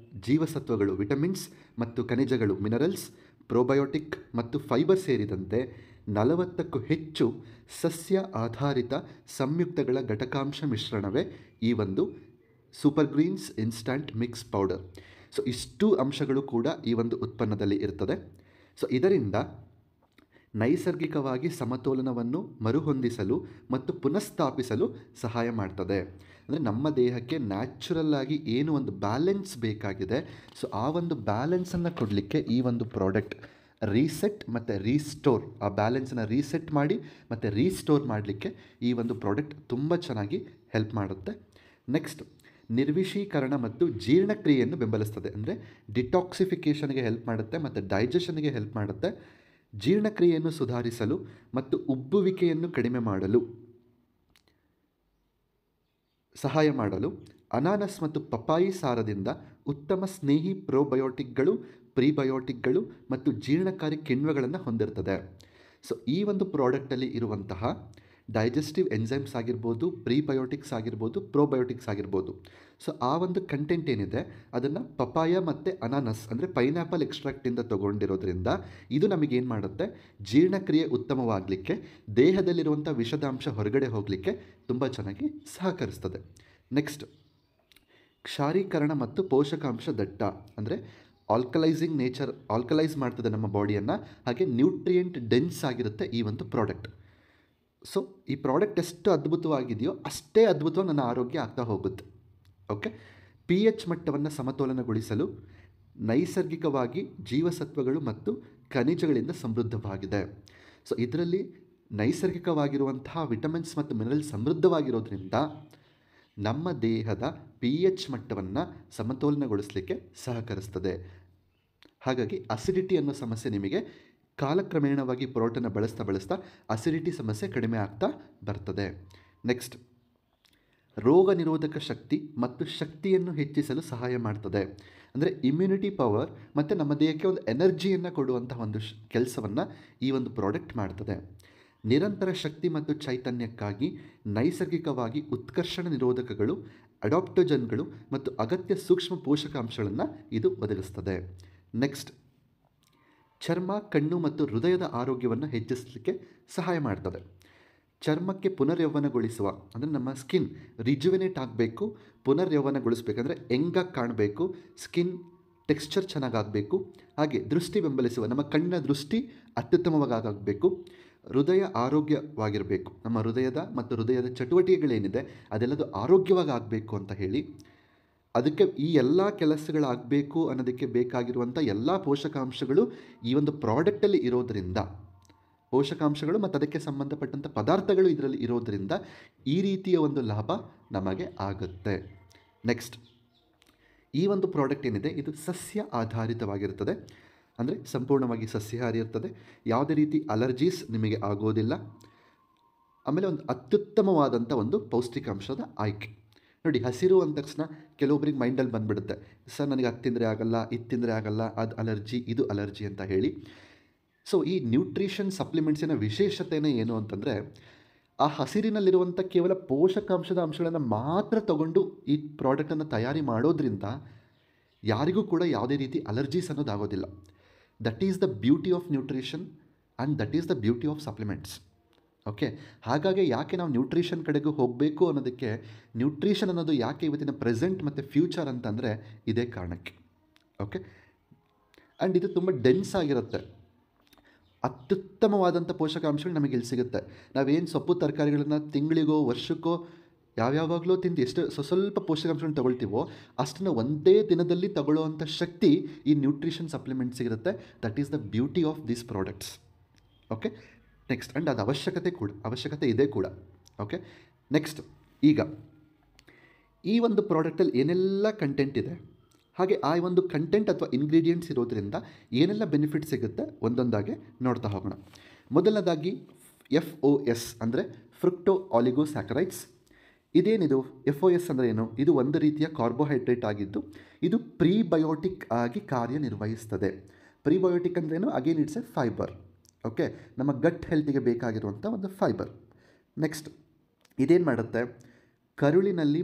ಜೀವಸತ್ವಗಳು, ವಿಟಮಿನ್ಸ್ ಮತ್ತು ಖನಿಜಗಳು, ಮಿನರಲ್ಸ್, ಪ್ರೋಬಯೋಟಿಕ್ ಮತ್ತು ಫೈಬರ್ ಸೇರಿದಂತೆ 40ಕ್ಕೂ ಹೆಚ್ಚು ಸಸ್ಯ ಆಧಾರಿತ ಸಂಯುಕ್ತಗಳ ಘಟಕಾಂಶ ಮಿಶ್ರಣವೇ ಈ ಒಂದು super greens instant mix powder. So ಇಷ್ಟು ಅಂಶಗಳು ಕೂಡ ಈ ಒಂದು ಉತ್ಪನ್ನದಲ್ಲಿ ಇರ್ತದೆ. ಸೊ ಇದರಿಂದ ನೈಸರ್ಗಿಕವಾಗಿ ಸಮತೋಲನವನ್ನು ಮರುಹೊಂದಿಸಲು ಮತ್ತು ಪುನಃಸ್ಥಾಪಿಸಲು ಸಹಾಯ ಮಾಡ್ತದೆ. ಅಂದರೆ ನಮ್ಮ ದೇಹಕ್ಕೆ ನ್ಯಾಚುರಲ್ಲಾಗಿ ಏನು ಒಂದು ಬ್ಯಾಲೆನ್ಸ್ ಬೇಕಾಗಿದೆ, ಸೊ ಆ ಒಂದು ಬ್ಯಾಲೆನ್ಸನ್ನು ಕೊಡಲಿಕ್ಕೆ ಈ ಒಂದು ಪ್ರಾಡಕ್ಟ್ ರೀಸೆಟ್ ಮತ್ತು ರೀಸ್ಟೋರ್, ಆ ಬ್ಯಾಲೆನ್ಸನ್ನು ರೀಸೆಟ್ ಮಾಡಿ ಮತ್ತು ರೀಸ್ಟೋರ್ ಮಾಡಲಿಕ್ಕೆ ಈ ಒಂದು ಪ್ರಾಡಕ್ಟ್ ತುಂಬ ಚೆನ್ನಾಗಿ ಹೆಲ್ಪ್ ಮಾಡುತ್ತೆ. ನೆಕ್ಸ್ಟ್, ನಿರ್ವಿಷೀಕರಣ ಮತ್ತು ಜೀರ್ಣಕ್ರಿಯೆಯನ್ನು ಬೆಂಬಲಿಸ್ತದೆ. ಅಂದರೆ ಡಿಟಾಕ್ಸಿಫಿಕೇಷನ್ಗೆ ಹೆಲ್ಪ್ ಮಾಡುತ್ತೆ ಮತ್ತು ಡೈಜೆಷನ್ಗೆ ಹೆಲ್ಪ್ ಮಾಡುತ್ತೆ. ಜೀರ್ಣಕ್ರಿಯೆಯನ್ನು ಸುಧಾರಿಸಲು ಮತ್ತು ಉಬ್ಬುವಿಕೆಯನ್ನು ಕಡಿಮೆ ಮಾಡಲು ಸಹಾಯ ಮಾಡಲು ಅನಾನಸ್ ಮತ್ತು ಪಪಾಯಿ ಸಾರದಿಂದ ಉತ್ತಮ ಸ್ನೇಹಿ ಪ್ರೋಬಯೋಟಿಕ್ಗಳು, ಪ್ರೀಬಯೋಟಿಕ್ಗಳು ಮತ್ತು ಜೀರ್ಣಕಾರಿ ಕಿಣ್ವಗಳನ್ನು ಹೊಂದಿರ್ತದೆ. ಸೊ ಈ ಒಂದು ಪ್ರಾಡಕ್ಟಲ್ಲಿ ಇರುವಂತಹ ಡೈಜೆಸ್ಟಿವ್ ಎಂಜೈಮ್ಸ್ ಆಗಿರ್ಬೋದು, ಪ್ರೀಬಯೋಟಿಕ್ಸ್ ಆಗಿರ್ಬೋದು, ಪ್ರೋಬಯೋಟಿಕ್ಸ್ ಆಗಿರ್ಬೋದು. ಸೊ ಆ ಒಂದು ಕಂಟೆಂಟ್ ಏನಿದೆ ಅದನ್ನು ಪಪಾಯ ಮತ್ತು ಅನಾನಸ್ ಅಂದರೆ ಪೈನಾಪಲ್ ಎಕ್ಸ್ಟ್ರಾಕ್ಟಿಂದ ತೊಗೊಂಡಿರೋದ್ರಿಂದ ಇದು ನಮಗೇನು ಮಾಡುತ್ತೆ, ಜೀರ್ಣಕ್ರಿಯೆ ಉತ್ತಮವಾಗಲಿಕ್ಕೆ, ದೇಹದಲ್ಲಿರುವಂಥ ವಿಷದಾಂಶ ಹೊರಗಡೆ ಹೋಗಲಿಕ್ಕೆ ತುಂಬ ಚೆನ್ನಾಗಿ ಸಹಕರಿಸ್ತದೆ. ನೆಕ್ಸ್ಟ್, ಕ್ಷಾರೀಕರಣ ಮತ್ತು ಪೋಷಕಾಂಶ ದಟ್ಟ ಅಂದರೆ ಆಲ್ಕಲೈಸಿಂಗ್ ನೇಚರ್, ಆಲ್ಕಲೈಸ್ ಮಾಡ್ತದೆ ನಮ್ಮ ಬಾಡಿಯನ್ನು. ಹಾಗೆ ನ್ಯೂಟ್ರಿಯೆಂಟ್ ಡೆನ್ಸ್ ಆಗಿರುತ್ತೆ ಈ ಒಂದು ಪ್ರಾಡಕ್ಟ್. ಸೊ ಈ ಪ್ರಾಡಕ್ಟ್ ಎಷ್ಟು ಅದ್ಭುತವಾಗಿದೆಯೋ ಅಷ್ಟೇ ಅದ್ಭುತವಾಗಿ ನನ್ನ ಆರೋಗ್ಯ ಆಗ್ತಾ ಹೋಗುತ್ತೆ. ಓಕೆ, pH ಮಟ್ಟವನ್ನು ಸಮತೋಲನಗೊಳಿಸಲು ನೈಸರ್ಗಿಕವಾಗಿ ಜೀವಸತ್ವಗಳು ಮತ್ತು ಖನಿಜಗಳಿಂದ ಸಮೃದ್ಧವಾಗಿದೆ. ಸೊ ಇದರಲ್ಲಿ ನೈಸರ್ಗಿಕವಾಗಿರುವಂತಹ ವಿಟಮಿನ್ಸ್ ಮತ್ತು ಮಿನರಲ್ಸ್ ಸಮೃದ್ಧವಾಗಿರೋದ್ರಿಂದ ನಮ್ಮ ದೇಹದ pH ಮಟ್ಟವನ್ನು ಸಮತೋಲನಗೊಳಿಸಲಿಕ್ಕೆ ಸಹಕರಿಸ್ತದೆ. ಹಾಗಾಗಿ ಅಸಿಡಿಟಿ ಅನ್ನೋ ಸಮಸ್ಯೆ ನಿಮಗೆ ಕಾಲಕ್ರಮೇಣವಾಗಿ ಪರೋಟನ ಬಳಸ್ತಾ ಅಸಿಡಿಟಿ ಸಮಸ್ಯೆ ಕಡಿಮೆ ಆಗ್ತಾ ಬರ್ತದೆ. ನೆಕ್ಸ್ಟ್, ರೋಗ ನಿರೋಧಕ ಶಕ್ತಿ ಮತ್ತು ಶಕ್ತಿಯನ್ನು ಹೆಚ್ಚಿಸಲು ಸಹಾಯ ಮಾಡ್ತದೆ. ಅಂದರೆ ಇಮ್ಯುನಿಟಿ ಪವರ್ ಮತ್ತು ನಮ್ಮ ದೇಹಕ್ಕೆ ಒಂದು ಎನರ್ಜಿಯನ್ನು ಕೊಡುವಂತಹ ಒಂದು ಕೆಲಸವನ್ನು ಈ ಒಂದು ಪ್ರಾಡಕ್ಟ್ ಮಾಡ್ತದೆ. ನಿರಂತರ ಶಕ್ತಿ ಮತ್ತು ಚೈತನ್ಯಕ್ಕಾಗಿ ನೈಸರ್ಗಿಕವಾಗಿ ಉತ್ಕರ್ಷಣ ನಿರೋಧಕಗಳು, ಅಡಾಪ್ಟೋಜನ್ಗಳು ಮತ್ತು ಅಗತ್ಯ ಸೂಕ್ಷ್ಮ ಪೋಷಕಾಂಶಗಳನ್ನು ಇದು ಒದಗಿಸ್ತದೆ. ನೆಕ್ಸ್ಟ್, ಚರ್ಮ, ಕಣ್ಣು ಮತ್ತು ಹೃದಯದ ಆರೋಗ್ಯವನ್ನು ಹೆಚ್ಚಿಸಲಿಕ್ಕೆ ಸಹಾಯ ಮಾಡ್ತದೆ. ಚರ್ಮಕ್ಕೆ ಪುನರ್ಯೌವನಗೊಳಿಸುವ ಅಂದರೆ ನಮ್ಮ ಸ್ಕಿನ್ ರಿಜುವಿನೇಟ್ ಆಗಬೇಕು, ಪುನರ್ಯೌವನಗೊಳಿಸಬೇಕಂದ್ರೆ ಯಂಗಾಗಿ ಕಾಣಬೇಕು, ಸ್ಕಿನ್ ಟೆಕ್ಸ್ಚರ್ ಚೆನ್ನಾಗಾಗಬೇಕು. ಹಾಗೆ ದೃಷ್ಟಿ ಬೆಂಬಲಿಸುವ, ನಮ್ಮ ಕಣ್ಣಿನ ದೃಷ್ಟಿ ಅತ್ಯುತ್ತಮವಾಗಿ ಆಗಬೇಕು. ಹೃದಯ ಆರೋಗ್ಯವಾಗಿರಬೇಕು, ನಮ್ಮ ಹೃದಯದ ಮತ್ತು ಹೃದಯದ ಚಟುವಟಿಕೆಗಳೇನಿದೆ ಅದೆಲ್ಲದು ಆರೋಗ್ಯವಾಗಿ ಆಗಬೇಕು ಅಂತ ಹೇಳಿ. ಅದಕ್ಕೆ ಈ ಎಲ್ಲ ಕೆಲಸಗಳಾಗಬೇಕು ಅನ್ನೋದಕ್ಕೆ ಬೇಕಾಗಿರುವಂಥ ಎಲ್ಲ ಪೋಷಕಾಂಶಗಳು ಈ ಒಂದು ಪ್ರಾಡಕ್ಟಲ್ಲಿ ಇರೋದರಿಂದ, ಪೋಷಕಾಂಶಗಳು ಮತ್ತು ಅದಕ್ಕೆ ಸಂಬಂಧಪಟ್ಟಂಥ ಪದಾರ್ಥಗಳು ಇದರಲ್ಲಿ ಇರೋದರಿಂದ ಈ ರೀತಿಯ ಒಂದು ಲಾಭ ನಮಗೆ ಆಗುತ್ತೆ. ನೆಕ್ಸ್ಟ್, ಈ ಒಂದು ಪ್ರಾಡಕ್ಟ್ ಏನಿದೆ ಇದು ಸಸ್ಯ ಆಧಾರಿತವಾಗಿರ್ತದೆ, ಅಂದರೆ ಸಂಪೂರ್ಣವಾಗಿ ಸಸ್ಯಾಹಾರಿ ಇರ್ತದೆ. ಯಾವುದೇ ರೀತಿ ಅಲರ್ಜೀಸ್ ನಿಮಗೆ ಆಗೋದಿಲ್ಲ. ಆಮೇಲೆ ಒಂದು ಅತ್ಯುತ್ತಮವಾದಂಥ ಒಂದು ಪೌಷ್ಟಿಕಾಂಶದ ಆಯ್ಕೆ. ನೋಡಿ, ಹಸಿರು ಅಂದ ತಕ್ಷಣ ಕೆಲವೊಬ್ರಿಗೆ ಮೈಂಡಲ್ಲಿ ಬಂದುಬಿಡುತ್ತೆ, ಸರ್ ನನಗೆ ಅದು ತಿಂದರೆ ಆಗಲ್ಲ, ಇದು ತಿಂದರೆ ಆಗಲ್ಲ, ಅದು ಅಲರ್ಜಿ, ಇದು ಅಲರ್ಜಿ ಅಂತ ಹೇಳಿ. ಸೊ ಈ ನ್ಯೂಟ್ರಿಷನ್ ಸಪ್ಲಿಮೆಂಟ್ಸಿನ ವಿಶೇಷತೆಯೇ ಏನು ಅಂತಂದರೆ, ಆ ಹಸಿರಿನಲ್ಲಿರುವಂಥ ಕೇವಲ ಪೋಷಕಾಂಶದ ಅಂಶಗಳನ್ನು ಮಾತ್ರ ತಗೊಂಡು ಈ ಪ್ರಾಡಕ್ಟನ್ನು ತಯಾರಿ ಮಾಡೋದ್ರಿಂದ ಯಾರಿಗೂ ಕೂಡ ಯಾವುದೇ ರೀತಿ ಅಲರ್ಜೀಸ್ ಅನ್ನೋದಾಗೋದಿಲ್ಲ. That is the beauty of nutrition and that is the beauty of supplements. Okay, ಹಾಗಾಗಿ ಯಾಕೆ ನಾವು ನ್ಯೂಟ್ರಿಷನ್ ಕಡೆಗೂ ಹೋಗಬೇಕು ಅನ್ನೋದಕ್ಕೆ, ನ್ಯೂಟ್ರಿಷನ್ ಅನ್ನೋದು ಯಾಕೆ ಇವತ್ತಿನ ಪ್ರೆಸೆಂಟ್ ಮತ್ತು ಫ್ಯೂಚರ್ ಅಂತಂದರೆ ಇದೇ ಕಾರಣಕ್ಕೆ. ಓಕೆ, ಆ್ಯಂಡ್ ಇದು ತುಂಬ ಡೆನ್ಸ್ ಆಗಿರುತ್ತೆ. ಅತ್ಯುತ್ತಮವಾದಂಥ ಪೋಷಕಾಂಶಗಳು ನಮಗೆ ಇಲ್ಲಿ ಸಿಗುತ್ತೆ. ನಾವೇನು ಸೊಪ್ಪು ತರಕಾರಿಗಳನ್ನು ತಿಂಗಳಿಗೋ ವರ್ಷಕ್ಕೋ ಯಾವ್ಯಾವಾಗಲೂ ತಿಂದು ಎಷ್ಟು ಸ್ವಲ್ಪ ಪೋಷಕಾಂಶಗಳನ್ನ ತಗೊಳ್ತೀವೋ ಅಷ್ಟನ್ನು ಒಂದೇ ದಿನದಲ್ಲಿ ತಗೊಳ್ಳೋವಂಥ ಶಕ್ತಿ ಈ ನ್ಯೂಟ್ರಿಷನ್ ಸಪ್ಲಿಮೆಂಟ್ಸ್ ಸಿಗುತ್ತೆ. That is the beauty of these products. Okay, next, and ಅದು ಅವಶ್ಯಕತೆ ಇದೆ ಕೂಡ. ಓಕೆ, ನೆಕ್ಸ್ಟ್, ಈಗ ಈ ಒಂದು ಪ್ರಾಡಕ್ಟಲ್ಲಿ ಏನೆಲ್ಲ ಕಂಟೆಂಟ್ ಇದೆ, ಹಾಗೆ ಆ ಒಂದು ಕಂಟೆಂಟ್ ಅಥವಾ ಇಂಗ್ರೀಡಿಯೆಂಟ್ಸ್ ಇರೋದ್ರಿಂದ ಏನೆಲ್ಲ ಬೆನಿಫಿಟ್ ಸಿಗುತ್ತೆ ಒಂದೊಂದಾಗಿ ನೋಡ್ತಾ ಹೋಗೋಣ. ಮೊದಲನೇದಾಗಿ FOS ಅಂದರೆ ಫ್ರುಕ್ಟೋ ಆಲಿಗೋಸ್ಯಾಕರೈಡ್ಸ್. ಇದೇನಿದು FOS ಅಂದರೆ ಏನು? ಇದು ಒಂದು ರೀತಿಯ ಕಾರ್ಬೋಹೈಡ್ರೇಟ್ ಆಗಿದ್ದು ಇದು ಪ್ರೀಬಯೋಟಿಕ್ ಆಗಿ ಕಾರ್ಯನಿರ್ವಹಿಸ್ತದೆ. ಪ್ರೀಬಯೋಟಿಕ್ ಅಂದ್ರೇನು? Again it's A fibre. Okay, ನಮ್ಮ ಗಟ್ ಹೆಲ್ತಿಗೆ ಬೇಕಾಗಿರುವಂಥ ಒಂದು ಫೈಬರ್. ನೆಕ್ಸ್ಟ್, ಇದೇನು ಮಾಡುತ್ತೆ? ಕರುಳಿನಲ್ಲಿ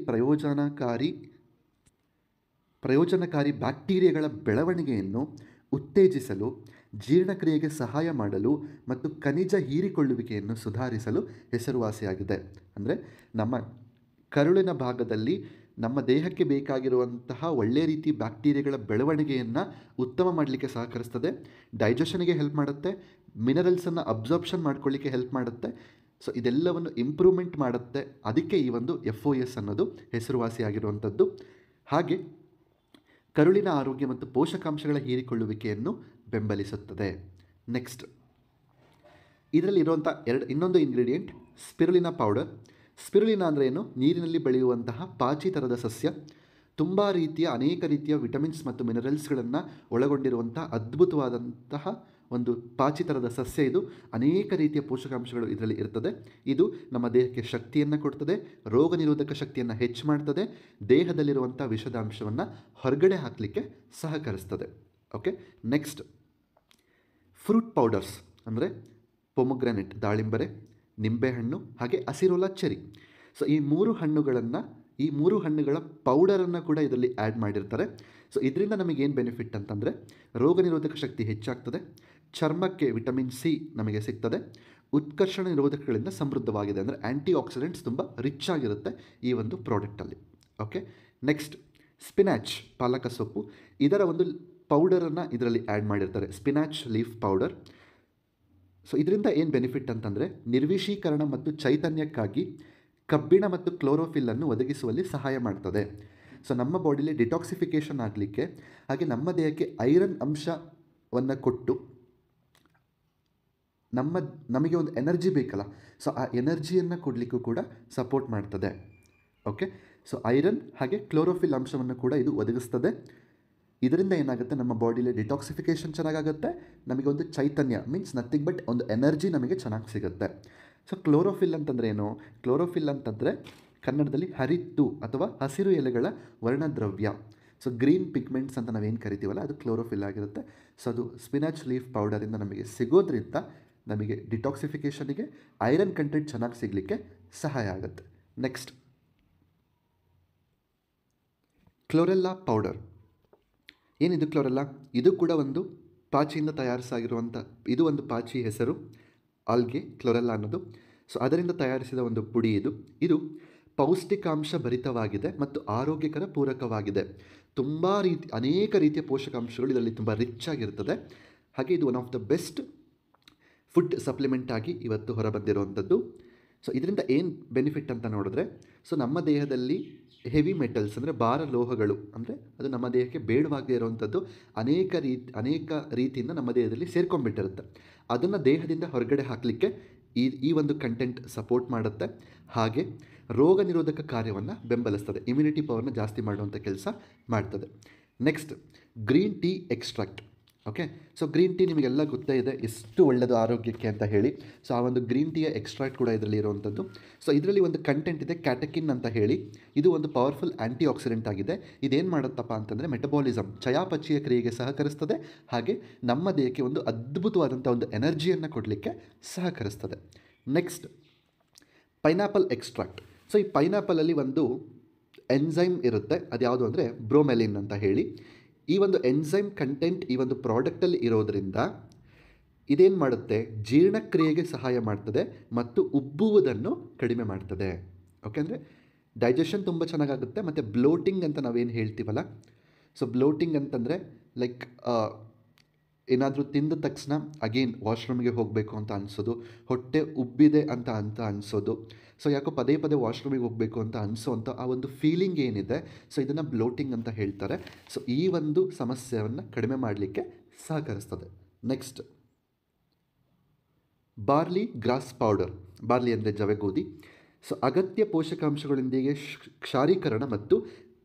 ಪ್ರಯೋಜನಕಾರಿ ಬ್ಯಾಕ್ಟೀರಿಯಾಗಳ ಬೆಳವಣಿಗೆಯನ್ನು ಉತ್ತೇಜಿಸಲು, ಜೀರ್ಣಕ್ರಿಯೆಗೆ ಸಹಾಯ ಮಾಡಲು ಮತ್ತು ಖನಿಜ ಹೀರಿಕೊಳ್ಳುವಿಕೆಯನ್ನು ಸುಧಾರಿಸಲು ಹೆಸರುವಾಸಿಯಾಗಿದೆ. ಅಂದರೆ ನಮ್ಮ ಕರುಳಿನ ಭಾಗದಲ್ಲಿ ನಮ್ಮ ದೇಹಕ್ಕೆ ಬೇಕಾಗಿರುವಂತಹ ಒಳ್ಳೆ ರೀತಿ ಬ್ಯಾಕ್ಟೀರಿಯಾಗಳ ಬೆಳವಣಿಗೆಯನ್ನು ಉತ್ತಮ ಮಾಡಲಿಕ್ಕೆ ಸಹಕರಿಸ್ತದೆ, ಡೈಜೆಷನ್ಗೆ ಹೆಲ್ಪ್ ಮಾಡುತ್ತೆ, ಮಿನರಲ್ಸನ್ನು ಅಬ್ಸಾರ್ಪ್ಷನ್ ಮಾಡ್ಕೊಳ್ಳಿಕ್ಕೆ ಹೆಲ್ಪ್ ಮಾಡುತ್ತೆ. ಸೊ ಇದೆಲ್ಲವನ್ನು ಇಂಪ್ರೂವ್ಮೆಂಟ್ ಮಾಡುತ್ತೆ. ಅದಕ್ಕೆ ಈ ಒಂದು FOS ಅನ್ನೋದು ಹೆಸರುವಾಸಿಯಾಗಿರುವಂಥದ್ದು. ಹಾಗೆ ಕರುಳಿನ ಆರೋಗ್ಯ ಮತ್ತು ಪೋಷಕಾಂಶಗಳ ಹೀರಿಕೊಳ್ಳುವಿಕೆಯನ್ನು ಬೆಂಬಲಿಸುತ್ತದೆ. ನೆಕ್ಸ್ಟ್, ಇದರಲ್ಲಿರುವಂಥ ಇನ್ನೊಂದು ಇಂಗ್ರೀಡಿಯೆಂಟ್ ಸ್ಪಿರುಲಿನಾ ಪೌಡರ್. ಸ್ಪಿರುಲಿನಾ ಅಂದರೆ ಏನು? ನೀರಿನಲ್ಲಿ ಬೆಳೆಯುವಂತಹ ಪಾಚಿ ಥರದ ಸಸ್ಯ. ತುಂಬ ಅನೇಕ ರೀತಿಯ ವಿಟಮಿನ್ಸ್ ಮತ್ತು ಮಿನರಲ್ಸ್ಗಳನ್ನು ಒಳಗೊಂಡಿರುವಂಥ ಅದ್ಭುತವಾದಂತಹ ಒಂದು ಪಾಚಿ ಥರದ ಸಸ್ಯ ಇದು. ಅನೇಕ ರೀತಿಯ ಪೋಷಕಾಂಶಗಳು ಇದರಲ್ಲಿ ಇರ್ತದೆ. ಇದು ನಮ್ಮ ದೇಹಕ್ಕೆ ಶಕ್ತಿಯನ್ನು ಕೊಡ್ತದೆ, ರೋಗ ನಿರೋಧಕ ಶಕ್ತಿಯನ್ನು ಹೆಚ್ಚು ಮಾಡ್ತದೆ, ದೇಹದಲ್ಲಿರುವಂಥ ವಿಷದಾಂಶವನ್ನು ಹೊರಗಡೆ ಹಾಕಲಿಕ್ಕೆ ಸಹಕರಿಸ್ತದೆ. ಓಕೆ, ನೆಕ್ಸ್ಟ್, ಫ್ರೂಟ್ ಪೌಡರ್ಸ್ ಅಂದರೆ ಪೊಮೊಗ್ರಾನೆಟ್ ದಾಳಿಂಬರೆ, ನಿಂಬೆಹಣ್ಣು, ಹಾಗೆ ಅಸಿರೋಲಾ ಚೆರಿ. ಸೊ ಈ ಮೂರು ಹಣ್ಣುಗಳ ಪೌಡರನ್ನು ಕೂಡ ಇದರಲ್ಲಿ ಆ್ಯಡ್ ಮಾಡಿರ್ತಾರೆ. ಸೊ ಇದರಿಂದ ನಮಗೇನು ಬೆನಿಫಿಟ್ ಅಂತಂದರೆ ರೋಗ ನಿರೋಧಕ ಶಕ್ತಿ ಹೆಚ್ಚಾಗ್ತದೆ, ಚರ್ಮಕ್ಕೆ ವಿಟಮಿನ್ C ನಮಗೆ ಸಿಗ್ತದೆ, ಉತ್ಕರ್ಷಣ ನಿರೋಧಕಗಳಿಂದ ಸಮೃದ್ಧವಾಗಿದೆ. ಅಂದರೆ ಆ್ಯಂಟಿ ಆಕ್ಸಿಡೆಂಟ್ಸ್ ತುಂಬ ರಿಚ್ ಆಗಿರುತ್ತೆ ಈ ಒಂದು ಪ್ರಾಡಕ್ಟಲ್ಲಿ. ಓಕೆ, ನೆಕ್ಸ್ಟ್, ಸ್ಪಿನಾಚ್ ಪಾಲಕ ಸೊಪ್ಪು. ಇದರ ಒಂದು ಪೌಡರನ್ನು ಇದರಲ್ಲಿ ಆ್ಯಡ್ ಮಾಡಿರ್ತಾರೆ, ಸ್ಪಿನಾಚ್ ಲೀಫ್ ಪೌಡರ್. ಸೊ ಇದರಿಂದ ಏನು ಬೆನಿಫಿಟ್ ಅಂತಂದರೆ ನಿರ್ವಿಷೀಕರಣ ಮತ್ತು ಚೈತನ್ಯಕ್ಕಾಗಿ ಕಬ್ಬಿಣ ಮತ್ತು ಕ್ಲೋರೋಫಿಲ್ಲನ್ನು ಒದಗಿಸುವಲ್ಲಿ ಸಹಾಯ ಮಾಡ್ತದೆ. ಸೊ ನಮ್ಮ ಬಾಡಿಲಿ ಡಿಟಾಕ್ಸಿಫಿಕೇಷನ್ ಆಗಲಿಕ್ಕೆ, ಹಾಗೆ ನಮ್ಮ ದೇಹಕ್ಕೆ ಐರನ್ ಅಂಶವನ್ನು ಕೊಟ್ಟು ನಮಗೆ ಒಂದು ಎನರ್ಜಿ ಬೇಕಲ್ಲ, ಸೊ ಆ ಎನರ್ಜಿಯನ್ನು ಕೊಡಲಿಕ್ಕೂ ಕೂಡ ಸಪೋರ್ಟ್ ಮಾಡ್ತದೆ. ಓಕೆ, ಸೊ ಐರನ್ ಹಾಗೆ ಕ್ಲೋರೋಫಿಲ್ ಅಂಶವನ್ನು ಕೂಡ ಇದು ಒದಗಿಸ್ತದೆ. ಇದರಿಂದ ಏನಾಗುತ್ತೆ, ನಮ್ಮ ಬಾಡಿಲಿ ಡಿಟಾಕ್ಸಿಫಿಕೇಷನ್ ಚೆನ್ನಾಗಾಗುತ್ತೆ, ನಮಗೆ ಒಂದು ಚೈತನ್ಯ ಮೀನ್ಸ್ ನಥಿಂಗ್ ಬಟ್ ಒಂದು ಎನರ್ಜಿ ನಮಗೆ ಚೆನ್ನಾಗಿ ಸಿಗುತ್ತೆ. ಸೊ ಕ್ಲೋರೋಫಿಲ್ ಅಂತಂದರೆ ಏನು? ಕ್ಲೋರೋಫಿಲ್ ಅಂತಂದರೆ ಕನ್ನಡದಲ್ಲಿ ಹರಿತ್ತು ಅಥವಾ ಹಸಿರು ಎಲೆಗಳ ವರ್ಣದ್ರವ್ಯ. ಸೊ ಗ್ರೀನ್ ಪಿಗ್ಮೆಂಟ್ಸ್ ಅಂತ ನಾವೇನು ಕರಿತೀವಲ್ಲ ಅದು ಕ್ಲೋರೋಫಿಲ್ ಆಗಿರುತ್ತೆ. ಸೊ ಅದು ಸ್ಪಿನಾಚ್ ಲೀಫ್ ಪೌಡರಿಂದ ನಮಗೆ ಸಿಗೋದ್ರಿಂದ ನಮಗೆ ಡಿಟಾಕ್ಸಿಫಿಕೇಷನಿಗೆ ಐರನ್ ಕಂಟೆಂಟ್ ಚೆನ್ನಾಗಿ ಸಿಗಲಿಕ್ಕೆ ಸಹಾಯ ಆಗುತ್ತೆ. Next, ಕ್ಲೋರೆಲ್ಲಾ powder. ಏನಿದು ಕ್ಲೋರೆಲ್ಲಾ? ಇದು ಕೂಡ ಒಂದು ಪಾಚಿಯಿಂದ ತಯಾರಿಸಾಗಿರುವಂಥ ಇದು ಒಂದು ಪಾಚಿ ಹೆಸರು, ಆಲ್ಗೆ ಕ್ಲೋರೆಲ್ಲಾ ಅನ್ನೋದು. ಸೊ ಅದರಿಂದ ತಯಾರಿಸಿದ ಒಂದು ಪುಡಿ ಇದು ಪೌಷ್ಟಿಕಾಂಶ ಭರಿತವಾಗಿದೆ ಮತ್ತು ಆರೋಗ್ಯಕರ ಪೂರಕವಾಗಿದೆ. ಅನೇಕ ರೀತಿಯ ಪೋಷಕಾಂಶಗಳು ಇದರಲ್ಲಿ ತುಂಬ ರಿಚ್ ಆಗಿರ್ತದೆ. ಹಾಗೆ ಇದು one of the best food supplement ಆಗಿ ಇವತ್ತು ಹೊರಬಂದಿರುವಂಥದ್ದು. ಸೊ ಇದರಿಂದ ಏನು ಬೆನಿಫಿಟ್ ಅಂತ ನೋಡಿದ್ರೆ, ಸೊ ನಮ್ಮ ದೇಹದಲ್ಲಿ ಹೆವಿ ಮೆಟಲ್ಸ್ ಅಂದರೆ ಭಾರ ಲೋಹಗಳು, ಅಂದರೆ ಅದು ನಮ್ಮ ದೇಹಕ್ಕೆ ಬೇಡವಾಗದೇ ಇರುವಂಥದ್ದು ಅನೇಕ ರೀತಿಯಿಂದ ನಮ್ಮ ದೇಹದಲ್ಲಿ ಸೇರ್ಕೊಂಡ್ಬಿಟ್ಟಿರುತ್ತೆ. ಅದನ್ನು ದೇಹದಿಂದ ಹೊರಗಡೆ ಹಾಕಲಿಕ್ಕೆ ಈ ಒಂದು ಕಂಟೆಂಟ್ ಸಪೋರ್ಟ್ ಮಾಡುತ್ತೆ. ಹಾಗೆ ರೋಗ ನಿರೋಧಕ ಕಾರ್ಯವನ್ನು ಬೆಂಬಲಿಸ್ತದೆ, ಇಮ್ಯುನಿಟಿ ಪವರ್ನ ಜಾಸ್ತಿ ಮಾಡುವಂಥ ಕೆಲಸ ಮಾಡ್ತದೆ. Next, green tea extract. Okay, so green tea ನಿಮಗೆಲ್ಲ ಗೊತ್ತೇ ಇದೆ ಎಷ್ಟು ಒಳ್ಳೆಯದು ಆರೋಗ್ಯಕ್ಕೆ ಅಂತ ಹೇಳಿ. ಸೊ ಆ ಒಂದು ಗ್ರೀನ್ ಟೀಯ ಎಕ್ಸ್ಟ್ರಾಕ್ಟ್ ಕೂಡ ಇದರಲ್ಲಿ ಇರುವಂಥದ್ದು. ಸೊ ಇದರಲ್ಲಿ ಒಂದು ಕಂಟೆಂಟ್ ಇದೆ ಕ್ಯಾಟಕಿನ್ ಅಂತ ಹೇಳಿ. ಇದು ಒಂದು ಪವರ್ಫುಲ್ ಆ್ಯಂಟಿ ಆಕ್ಸಿಡೆಂಟ್ ಆಗಿದೆ. ಇದೇನು ಮಾಡುತ್ತಪ್ಪ ಅಂತಂದರೆ ಮೆಟಬಾಲಿಸಮ್, ಚಯಾಪಚಯ ಕ್ರಿಯೆಗೆ ಸಹಕರಿಸ್ತದೆ. ಹಾಗೆ ನಮ್ಮ ದೇಹಕ್ಕೆ ಒಂದು ಅದ್ಭುತವಾದಂಥ ಒಂದು ಎನರ್ಜಿಯನ್ನು ಕೊಡಲಿಕ್ಕೆ ಸಹಕರಿಸ್ತದೆ. Next, pineapple extract. ಸೊ ಈ ಪೈನಾಪಲಲ್ಲಿ ಒಂದು ಎನ್ಝೈಮ್ ಇರುತ್ತೆ, ಅದು ಯಾವುದು ಅಂದರೆ ಬ್ರೋಮೆಲಿನ್ ಅಂತ ಹೇಳಿ. ಈ ಒಂದು ಎನ್ಝೈಮ್ ಕಂಟೆಂಟ್ ಈ ಒಂದು ಪ್ರಾಡಕ್ಟಲ್ಲಿ ಇರೋದರಿಂದ ಇದೇನು ಮಾಡುತ್ತೆ, ಜೀರ್ಣಕ್ರಿಯೆಗೆ ಸಹಾಯ ಮಾಡ್ತದೆ ಮತ್ತು ಉಬ್ಬುವುದನ್ನು ಕಡಿಮೆ ಮಾಡ್ತದೆ. ಓಕೆ, ಅಂದರೆ ಡೈಜೆಷನ್ ತುಂಬ ಚೆನ್ನಾಗಾಗುತ್ತೆ. ಮತ್ತು ಬ್ಲೋಟಿಂಗ್ ಅಂತ ನಾವೇನು ಹೇಳ್ತೀವಲ್ಲ, ಸೊ ಬ್ಲೋಟಿಂಗ್ ಅಂತಂದರೆ ಲೈಕ್ ಏನಾದರೂ ತಿಂದ ತಕ್ಷಣ ಅಗೇನ್ ವಾಶ್ರೂಮ್ಗೆ ಹೋಗಬೇಕು ಅಂತ ಅನಿಸೋದು, ಹೊಟ್ಟೆ ಉಬ್ಬಿದೆ ಅಂತ ಅನಿಸೋದು, ಸೊ ಯಾಕೋ ಪದೇ ಪದೇ ವಾಶ್ರೂಮಿಗೆ ಹೋಗಬೇಕು ಅಂತ ಅನಿಸೋವಂಥ ಆ ಒಂದು ಫೀಲಿಂಗ್ ಏನಿದೆ, ಸೊ ಇದನ್ನು ಬ್ಲೋಟಿಂಗ್ ಅಂತ ಹೇಳ್ತಾರೆ. ಸೊ ಈ ಒಂದು ಸಮಸ್ಯೆಯನ್ನು ಕಡಿಮೆ ಮಾಡಲಿಕ್ಕೆ ಸಹಕರಿಸ್ತದೆ. Next, barley grass powder. Barley ಅಂದರೆ ಜವೆಗೋಧಿ. ಸೊ ಅಗತ್ಯ ಪೋಷಕಾಂಶಗಳೊಂದಿಗೆ ಕ್ಷಾರೀಕರಣ ಮತ್ತು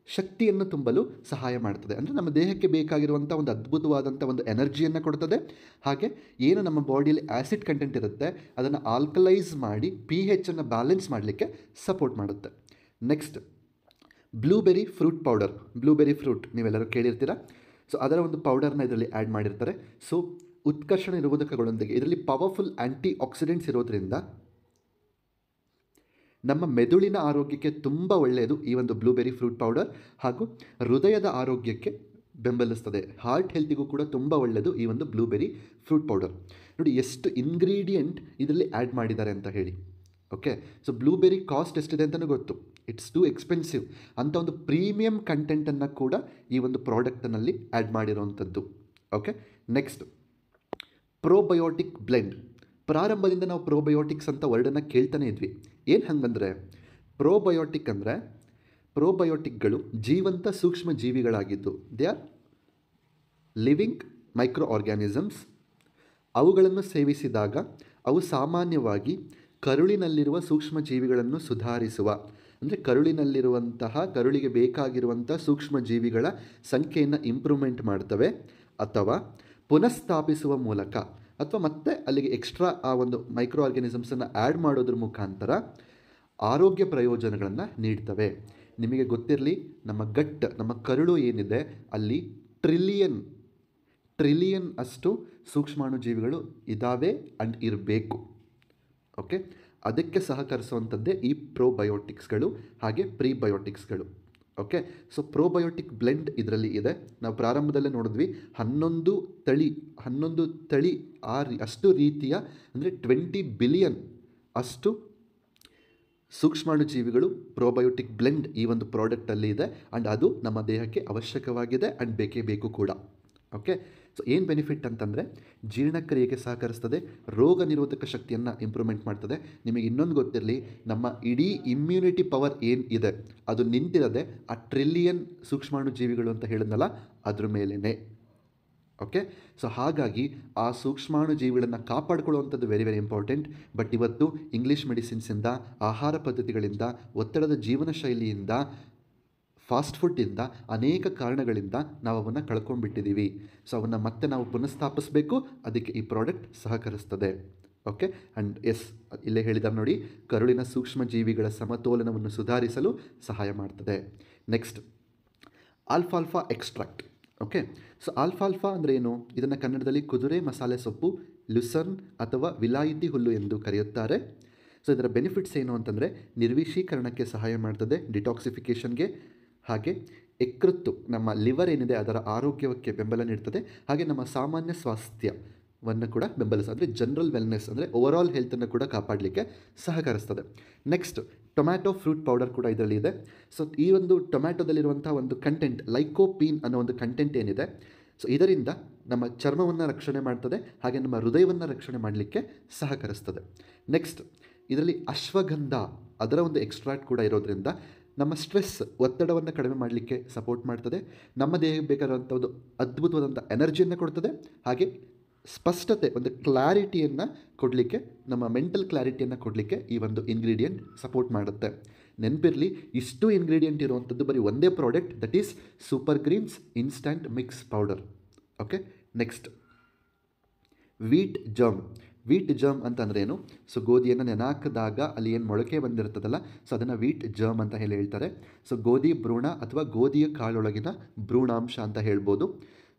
ಶಕ್ತಿಯನ್ನು ತುಂಬಲು ಸಹಾಯ ಮಾಡ್ತದೆ. ಅಂದರೆ ನಮ್ಮ ದೇಹಕ್ಕೆ ಬೇಕಾಗಿರುವಂಥ ಒಂದು ಅದ್ಭುತವಾದಂಥ ಒಂದು ಎನರ್ಜಿಯನ್ನು ಕೊಡ್ತದೆ. ಹಾಗೆ ಏನು ನಮ್ಮ ಬಾಡಿಯಲ್ಲಿ ಆ್ಯಸಿಡ್ ಕಂಟೆಂಟ್ ಇರುತ್ತೆ ಅದನ್ನು ಆಲ್ಕಲೈಸ್ ಮಾಡಿ pH ಅನ್ನು ಬ್ಯಾಲೆನ್ಸ್ ಮಾಡಲಿಕ್ಕೆ ಸಪೋರ್ಟ್ ಮಾಡುತ್ತೆ. Next, blueberry fruit powder. Blueberry fruit ನೀವೆಲ್ಲರೂ ಕೇಳಿರ್ತೀರ. ಸೊ ಅದರ ಒಂದು ಪೌಡರ್ನ ಇದರಲ್ಲಿ ಆ್ಯಡ್ ಮಾಡಿರ್ತಾರೆ. ಸೊ ಉತ್ಕರ್ಷಣ ನಿರೋಧಕಗಳೊಂದಿಗೆ ಇದರಲ್ಲಿ ಪವರ್ಫುಲ್ ಆ್ಯಂಟಿ ಆಕ್ಸಿಡೆಂಟ್ಸ್ ಇರೋದರಿಂದ ನಮ್ಮ ಮೆದುಳಿನ ಆರೋಗ್ಯಕ್ಕೆ ತುಂಬ ಒಳ್ಳೆಯದು ಈ ಒಂದು ಬ್ಲೂಬೆರಿ ಫ್ರೂಟ್ ಪೌಡರ್. ಹಾಗೂ ಹೃದಯದ ಆರೋಗ್ಯಕ್ಕೆ ಬೆಂಬಲಿಸ್ತದೆ, ಹಾರ್ಟ್ ಹೆಲ್ತಿಗೂ ಕೂಡ ತುಂಬ ಒಳ್ಳೆಯದು ಈ ಒಂದು ಬ್ಲೂಬೆರಿ ಫ್ರೂಟ್ ಪೌಡರ್. ನೋಡಿ ಎಷ್ಟು ಇಂಗ್ರೀಡಿಯೆಂಟ್ ಇದರಲ್ಲಿ ಆ್ಯಡ್ ಮಾಡಿದ್ದಾರೆ ಅಂತ ಹೇಳಿ. ಓಕೆ, ಸೊ ಬ್ಲೂಬೆರಿ ಕಾಸ್ಟ್ ಎಷ್ಟಿದೆ ಅಂತಲೂ ಗೊತ್ತು, ಇಟ್ಸ್ ಟು ಎಕ್ಸ್ಪೆನ್ಸಿವ್. ಅಂಥ ಒಂದು ಪ್ರೀಮಿಯಂ ಕಂಟೆಂಟನ್ನು ಕೂಡ ಈ ಒಂದು ಪ್ರಾಡಕ್ಟನಲ್ಲಿ ಆ್ಯಡ್ ಮಾಡಿರೋವಂಥದ್ದು. Okay, next, probiotic blend. ಪ್ರಾರಂಭದಿಂದ ನಾವು ಪ್ರೋಬಯೋಟಿಕ್ಸ್ ಅಂತ ವರ್ಡನ್ನು ಕೇಳ್ತಾನೆ ಇದ್ವಿ. ಏನು ಹಂಗಂದರೆ, ಪ್ರೋಬಯೋಟಿಕ್ಗಳು ಜೀವಂತ ಸೂಕ್ಷ್ಮ ಜೀವಿಗಳಾಗಿದ್ದು, they are living microorganisms. ಅವುಗಳನ್ನು ಸೇವಿಸಿದಾಗ ಅವು ಸಾಮಾನ್ಯವಾಗಿ ಕರುಳಿನಲ್ಲಿರುವ ಸೂಕ್ಷ್ಮ ಜೀವಿಗಳನ್ನು ಸುಧಾರಿಸುವ, ಅಂದರೆ ಕರುಳಿಗೆ ಬೇಕಾಗಿರುವಂಥ ಸೂಕ್ಷ್ಮ ಜೀವಿಗಳ ಸಂಖ್ಯೆಯನ್ನು ಇಂಪ್ರೂವ್ಮೆಂಟ್ ಮಾಡ್ತವೆ, ಅಥವಾ ಪುನಃಸ್ಥಾಪಿಸುವ ಮೂಲಕ, ಅಥವಾ ಮತ್ತೆ ಅಲ್ಲಿಗೆ ಎಕ್ಸ್ಟ್ರಾ ಆ ಒಂದು ಮೈಕ್ರೋ ಆರ್ಗ್ಯಾನಿಸಮ್ಸನ್ನು ಆ್ಯಡ್ ಮಾಡೋದ್ರ ಮುಖಾಂತರ ಆರೋಗ್ಯ ಪ್ರಯೋಜನಗಳನ್ನು ನೀಡ್ತವೆ. ನಿಮಗೆ ಗೊತ್ತಿರಲಿ, ನಮ್ಮ ಕರುಳು ಏನಿದೆ ಅಲ್ಲಿ ಟ್ರಿಲಿಯನ್ ಅಷ್ಟು ಸೂಕ್ಷ್ಮಾಣುಜೀವಿಗಳು ಇದ್ದಾವೆ ಆ್ಯಂಡ್ ಇರಬೇಕು. ಓಕೆ, ಅದಕ್ಕೆ ಸಹಕರಿಸುವಂಥದ್ದೇ ಈ ಪ್ರೋಬಯೋಟಿಕ್ಸ್ಗಳು ಹಾಗೆ ಪ್ರೀಬಯೋಟಿಕ್ಸ್ಗಳು. ಓಕೆ, ಸೊ ಪ್ರೋಬಯೋಟಿಕ್ ಬ್ಲೆಂಡ್ ಇದರಲ್ಲಿ ಇದೆ. ನಾವು ಪ್ರಾರಂಭದಲ್ಲೇ ನೋಡಿದ್ವಿ 11 ತಳಿ ಅಷ್ಟು ರೀತಿಯ, ಅಂದರೆ 20 ಬಿಲಿಯನ್ ಅಷ್ಟು ಸೂಕ್ಷ್ಮಾಣುಜೀವಿಗಳು ಪ್ರೋಬಯೋಟಿಕ್ ಬ್ಲೆಂಡ್ ಈ ಒಂದು ಪ್ರಾಡಕ್ಟಲ್ಲಿ ಇದೆ. ಆ್ಯಂಡ್ ಅದು ನಮ್ಮ ದೇಹಕ್ಕೆ ಅವಶ್ಯಕವಾಗಿದೆ ಆ್ಯಂಡ್ ಬೇಕೇ ಬೇಕು ಕೂಡ. ಓಕೆ, ಸೊ ಏನು ಬೆನಿಫಿಟ್ ಅಂತಂದರೆ ಜೀರ್ಣಕ್ರಿಯೆಗೆ ಸಹಕರಿಸ್ತದೆ, ರೋಗ ನಿರೋಧಕ ಶಕ್ತಿಯನ್ನು ಇಂಪ್ರೂವ್ಮೆಂಟ್ ಮಾಡ್ತದೆ. ನಿಮಗೆ ಇನ್ನೊಂದು ಗೊತ್ತಿರಲಿ, ನಮ್ಮ ಇಡೀ ಇಮ್ಯುನಿಟಿ ಪವರ್ ಏನು ಇದೆ ಅದು ನಿಂತಿರೋದೆ ಆ ಟ್ರಿಲಿಯನ್ ಸೂಕ್ಷ್ಮಾಣು ಜೀವಿಗಳು ಅಂತ ಹೇಳಿದ್ನಲ್ಲ ಅದ್ರ ಮೇಲೇ. ಓಕೆ, ಸೊ ಹಾಗಾಗಿ ಆ ಸೂಕ್ಷ್ಮಾಣು ಜೀವಿಗಳನ್ನು ಕಾಪಾಡಿಕೊಳ್ಳುವಂಥದ್ದು ವೆರಿ ವೆರಿ ಇಂಪಾರ್ಟೆಂಟ್. ಬಟ್ ಇವತ್ತು ಇಂಗ್ಲೀಷ್ ಮೆಡಿಸಿನ್ಸಿಂದ, ಆಹಾರ ಪದ್ಧತಿಗಳಿಂದ, ಒತ್ತಡದ ಜೀವನ ಶೈಲಿಯಿಂದ, ಫಾಸ್ಟ್ ಫುಡ್ಡಿಂದ, ಅನೇಕ ಕಾರಣಗಳಿಂದ ನಾವು ಅವನ್ನು ಕಳ್ಕೊಂಡ್ಬಿಟ್ಟಿದ್ದೀವಿ. ಸೊ ಅವನ್ನು ಮತ್ತೆ ನಾವು ಪುನಃಸ್ಥಾಪಿಸಬೇಕು, ಅದಕ್ಕೆ ಈ ಪ್ರಾಡಕ್ಟ್ ಸಹಕರಿಸ್ತದೆ. ಓಕೆ, ಆ್ಯಂಡ್ ಎಸ್, ಇಲ್ಲೇ ಹೇಳಿದ್ದಾರೆ ನೋಡಿ, ಕರುಳಿನ ಸೂಕ್ಷ್ಮ ಜೀವಿಗಳ ಸಮತೋಲನವನ್ನು ಸುಧಾರಿಸಲು ಸಹಾಯ ಮಾಡ್ತದೆ. Next, ಆಲ್ಫಾಲ್ಫಾ extract. ಓಕೆ, ಸೊ ಆಲ್ಫಾಲ್ಫಾ ಅಂದರೆ ಏನು? ಇದನ್ನು ಕನ್ನಡದಲ್ಲಿ ಕುದುರೆ ಮಸಾಲೆ ಸೊಪ್ಪು, ಲುಸರ್ನ್ ಅಥವಾ ವಿಲಾಯಿತಿ ಹುಲ್ಲು ಎಂದು ಕರೆಯುತ್ತಾರೆ. ಸೊ ಇದರ ಬೆನಿಫಿಟ್ಸ್ ಏನು ಅಂತಂದರೆ ನಿರ್ವಿಷೀಕರಣಕ್ಕೆ ಸಹಾಯ ಮಾಡ್ತದೆ, ಡಿಟಾಕ್ಸಿಫಿಕೇಷನ್ಗೆ, ಹಾಗೆ ಯಕೃತ್ತು ನಮ್ಮ ಲಿವರ್ ಏನಿದೆ ಅದರ ಆರೋಗ್ಯಕ್ಕೆ ಬೆಂಬಲ ನೀಡ್ತದೆ, ಹಾಗೆ ನಮ್ಮ ಸಾಮಾನ್ಯ ಸ್ವಾಸ್ಥ್ಯವನ್ನು ಕೂಡ ಬೆಂಬಲಿಸ್ತದೆ, ಅಂದರೆ ಜನರಲ್ ವೆಲ್ನೆಸ್, ಅಂದರೆ ಓವರಾಲ್ ಹೆಲ್ತನ್ನು ಕೂಡ ಕಾಪಾಡಲಿಕ್ಕೆ ಸಹಕರಿಸ್ತದೆ. ನೆಕ್ಸ್ಟ್, ಟೊಮ್ಯಾಟೊ ಫ್ರೂಟ್ ಪೌಡರ್ ಕೂಡ ಇದರಲ್ಲಿ ಇದೆ. ಸೊ ಈ ಒಂದು ಟೊಮ್ಯಾಟೊದಲ್ಲಿರುವಂಥ ಒಂದು ಕಂಟೆಂಟ್ ಲೈಕೋಪೀನ್ ಅನ್ನೋ ಒಂದು ಕಂಟೆಂಟ್ ಏನಿದೆ, ಸೊ ಇದರಿಂದ ನಮ್ಮ ಚರ್ಮವನ್ನು ರಕ್ಷಣೆ ಮಾಡ್ತದೆ, ಹಾಗೆ ನಮ್ಮ ಹೃದಯವನ್ನು ರಕ್ಷಣೆ ಮಾಡಲಿಕ್ಕೆ ಸಹಕರಿಸ್ತದೆ. ನೆಕ್ಸ್ಟ್, ಇದರಲ್ಲಿ ಅಶ್ವಗಂಧ ಅದರ ಒಂದು ಎಕ್ಸ್ಟ್ರಾಕ್ಟ್ ಕೂಡ ಇರೋದ್ರಿಂದ ನಮ್ಮ ಸ್ಟ್ರೆಸ್ ಒತ್ತಡವನ್ನು ಕಡಿಮೆ ಮಾಡಲಿಕ್ಕೆ ಸಪೋರ್ಟ್ ಮಾಡ್ತದೆ. ನಮ್ಮ ದೇಹಕ್ಕೆ ಬೇಕಾದಂಥ ಒಂದು ಅದ್ಭುತವಾದಂಥ ಎನರ್ಜಿಯನ್ನು ಕೊಡ್ತದೆ. ಹಾಗೆ ಸ್ಪಷ್ಟತೆ, ಒಂದು ಕ್ಲಾರಿಟಿಯನ್ನು ಕೊಡಲಿಕ್ಕೆ, ನಮ್ಮ ಮೆಂಟಲ್ ಕ್ಲಾರಿಟಿಯನ್ನು ಕೊಡಲಿಕ್ಕೆ ಈ ಒಂದು ಇಂಗ್ರೀಡಿಯೆಂಟ್ ಸಪೋರ್ಟ್ ಮಾಡುತ್ತೆ. ನೆನಪಿರಲಿ, ಇಷ್ಟು ಇಂಗ್ರೀಡಿಯೆಂಟ್ ಇರುವಂಥದ್ದು ಬರೀ ಒಂದೇ product, that is super greens instant mix powder. Okay, next wheat germ ಅಂತಂದ್ರೆ ಏನು? ಸೊ ಗೋಧಿಯನ್ನು ನೆನಾಕಿದಾಗ ಅಲ್ಲಿ ಏನು ಮೊಳಕೆ ಬಂದಿರ್ತದಲ್ಲ, ಸೊ ಅದನ್ನು ವೀಟ್ ಜರ್ಮ್ ಅಂತ ಹೇಳ್ತಾರೆ. ಸೊ ಗೋಧಿ ಭ್ರೂಣ ಅಥವಾ ಗೋಧಿಯ ಕಾಳೊಳಗಿನ ಭ್ರೂಣಾಂಶ ಅಂತ ಹೇಳ್ಬೋದು.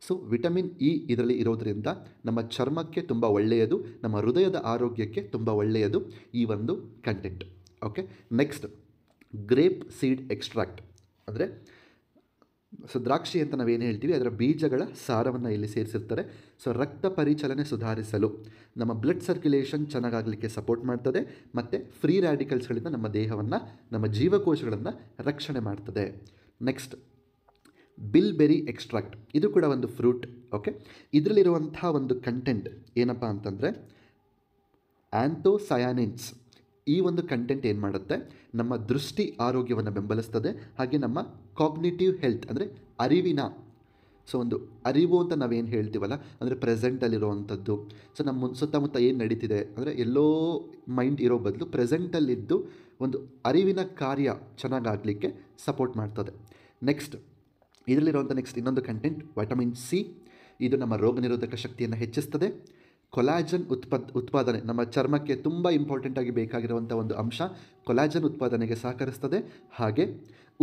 ಸೊ ವಿಟಮಿನ್ ಇ ಇದರಲ್ಲಿ ಇರೋದರಿಂದ ನಮ್ಮ ಚರ್ಮಕ್ಕೆ ತುಂಬ ಒಳ್ಳೆಯದು, ನಮ್ಮ ಹೃದಯದ ಆರೋಗ್ಯಕ್ಕೆ ತುಂಬ ಒಳ್ಳೆಯದು ಈ ಒಂದು content. Okay, next grape seed extract ಅಂದರೆ ಸೊ ದ್ರಾಕ್ಷಿ ಅಂತ ನಾವೇನು ಹೇಳ್ತೀವಿ, ಅದರ ಬೀಜಗಳ ಸಾರವನ್ನು ಇಲ್ಲಿ ಸೇರಿಸಿರ್ತಾರೆ. ಸೊ ರಕ್ತ ಪರಿಚಲನೆ ಸುಧಾರಿಸಲು, ನಮ್ಮ ಬ್ಲಡ್ ಸರ್ಕ್ಯುಲೇಷನ್ ಚೆನ್ನಾಗಾಗಲಿಕ್ಕೆ ಸಪೋರ್ಟ್ ಮಾಡ್ತದೆ, ಮತ್ತು ಫ್ರೀ ರ್ಯಾಡಿಕಲ್ಸ್ಗಳಿಂದ ನಮ್ಮ ದೇಹವನ್ನು, ನಮ್ಮ ಜೀವಕೋಶಗಳನ್ನು ರಕ್ಷಣೆ ಮಾಡ್ತದೆ. ನೆಕ್ಸ್ಟ್ ಬಿಲ್ಬೆರಿ ಎಕ್ಸ್ಟ್ರಾಕ್ಟ್, ಇದು ಕೂಡ ಒಂದು ಫ್ರೂಟ್. ಓಕೆ, ಇದರಲ್ಲಿರುವಂಥ ಒಂದು ಕಂಟೆಂಟ್ ಏನಪ್ಪ ಅಂತಂದರೆ ಆ್ಯಂಥೋಸಯಾನಿನ್ಸ್. ಈ ಒಂದು ಕಂಟೆಂಟ್ ಏನು ಮಾಡುತ್ತೆ, ನಮ್ಮ ದೃಷ್ಟಿ ಆರೋಗ್ಯವನ್ನು ಬೆಂಬಲಿಸ್ತದೆ. ಹಾಗೆ ನಮ್ಮ ಕಾಗ್ನಿಟಿವ್ ಹೆಲ್ತ್ ಅಂದರೆ ಅರಿವಿನ, ಸೊ ಒಂದು ಅರಿವು ಅಂತ ನಾವೇನು ಹೇಳ್ತೀವಲ್ಲ, ಅಂದರೆ ಪ್ರೆಸೆಂಟಲ್ಲಿರುವಂಥದ್ದು. ಸೊ ನಮ್ಮ ಸುತ್ತಮುತ್ತ ಏನು ನಡೀತಿದೆ ಅಂದರೆ ಎಲ್ಲೋ ಮೈಂಡ್ ಇರೋ ಬದಲು ಪ್ರೆಸೆಂಟಲ್ಲಿದ್ದು ಒಂದು ಅರಿವಿನ ಕಾರ್ಯ ಚೆನ್ನಾಗಾಗಲಿಕ್ಕೆ ಸಪೋರ್ಟ್ ಮಾಡ್ತದೆ. ನೆಕ್ಸ್ಟ್ ಇದರಲ್ಲಿರುವಂಥ ಇನ್ನೊಂದು ಕಂಟೆಂಟ್ ವಿಟಮಿನ್ ಸಿ. ಇದು ನಮ್ಮ ರೋಗ ನಿರೋಧಕ ಶಕ್ತಿಯನ್ನು ಹೆಚ್ಚಿಸ್ತದೆ. ಕೊಲಾಜನ್ ಉತ್ಪಾದನೆ, ನಮ್ಮ ಚರ್ಮಕ್ಕೆ ತುಂಬ ಇಂಪಾರ್ಟೆಂಟಾಗಿ ಬೇಕಾಗಿರುವಂಥ ಒಂದು ಅಂಶ, ಕೊಲಾಜನ್ ಉತ್ಪಾದನೆಗೆ ಸಹಕರಿಸ್ತದೆ. ಹಾಗೆ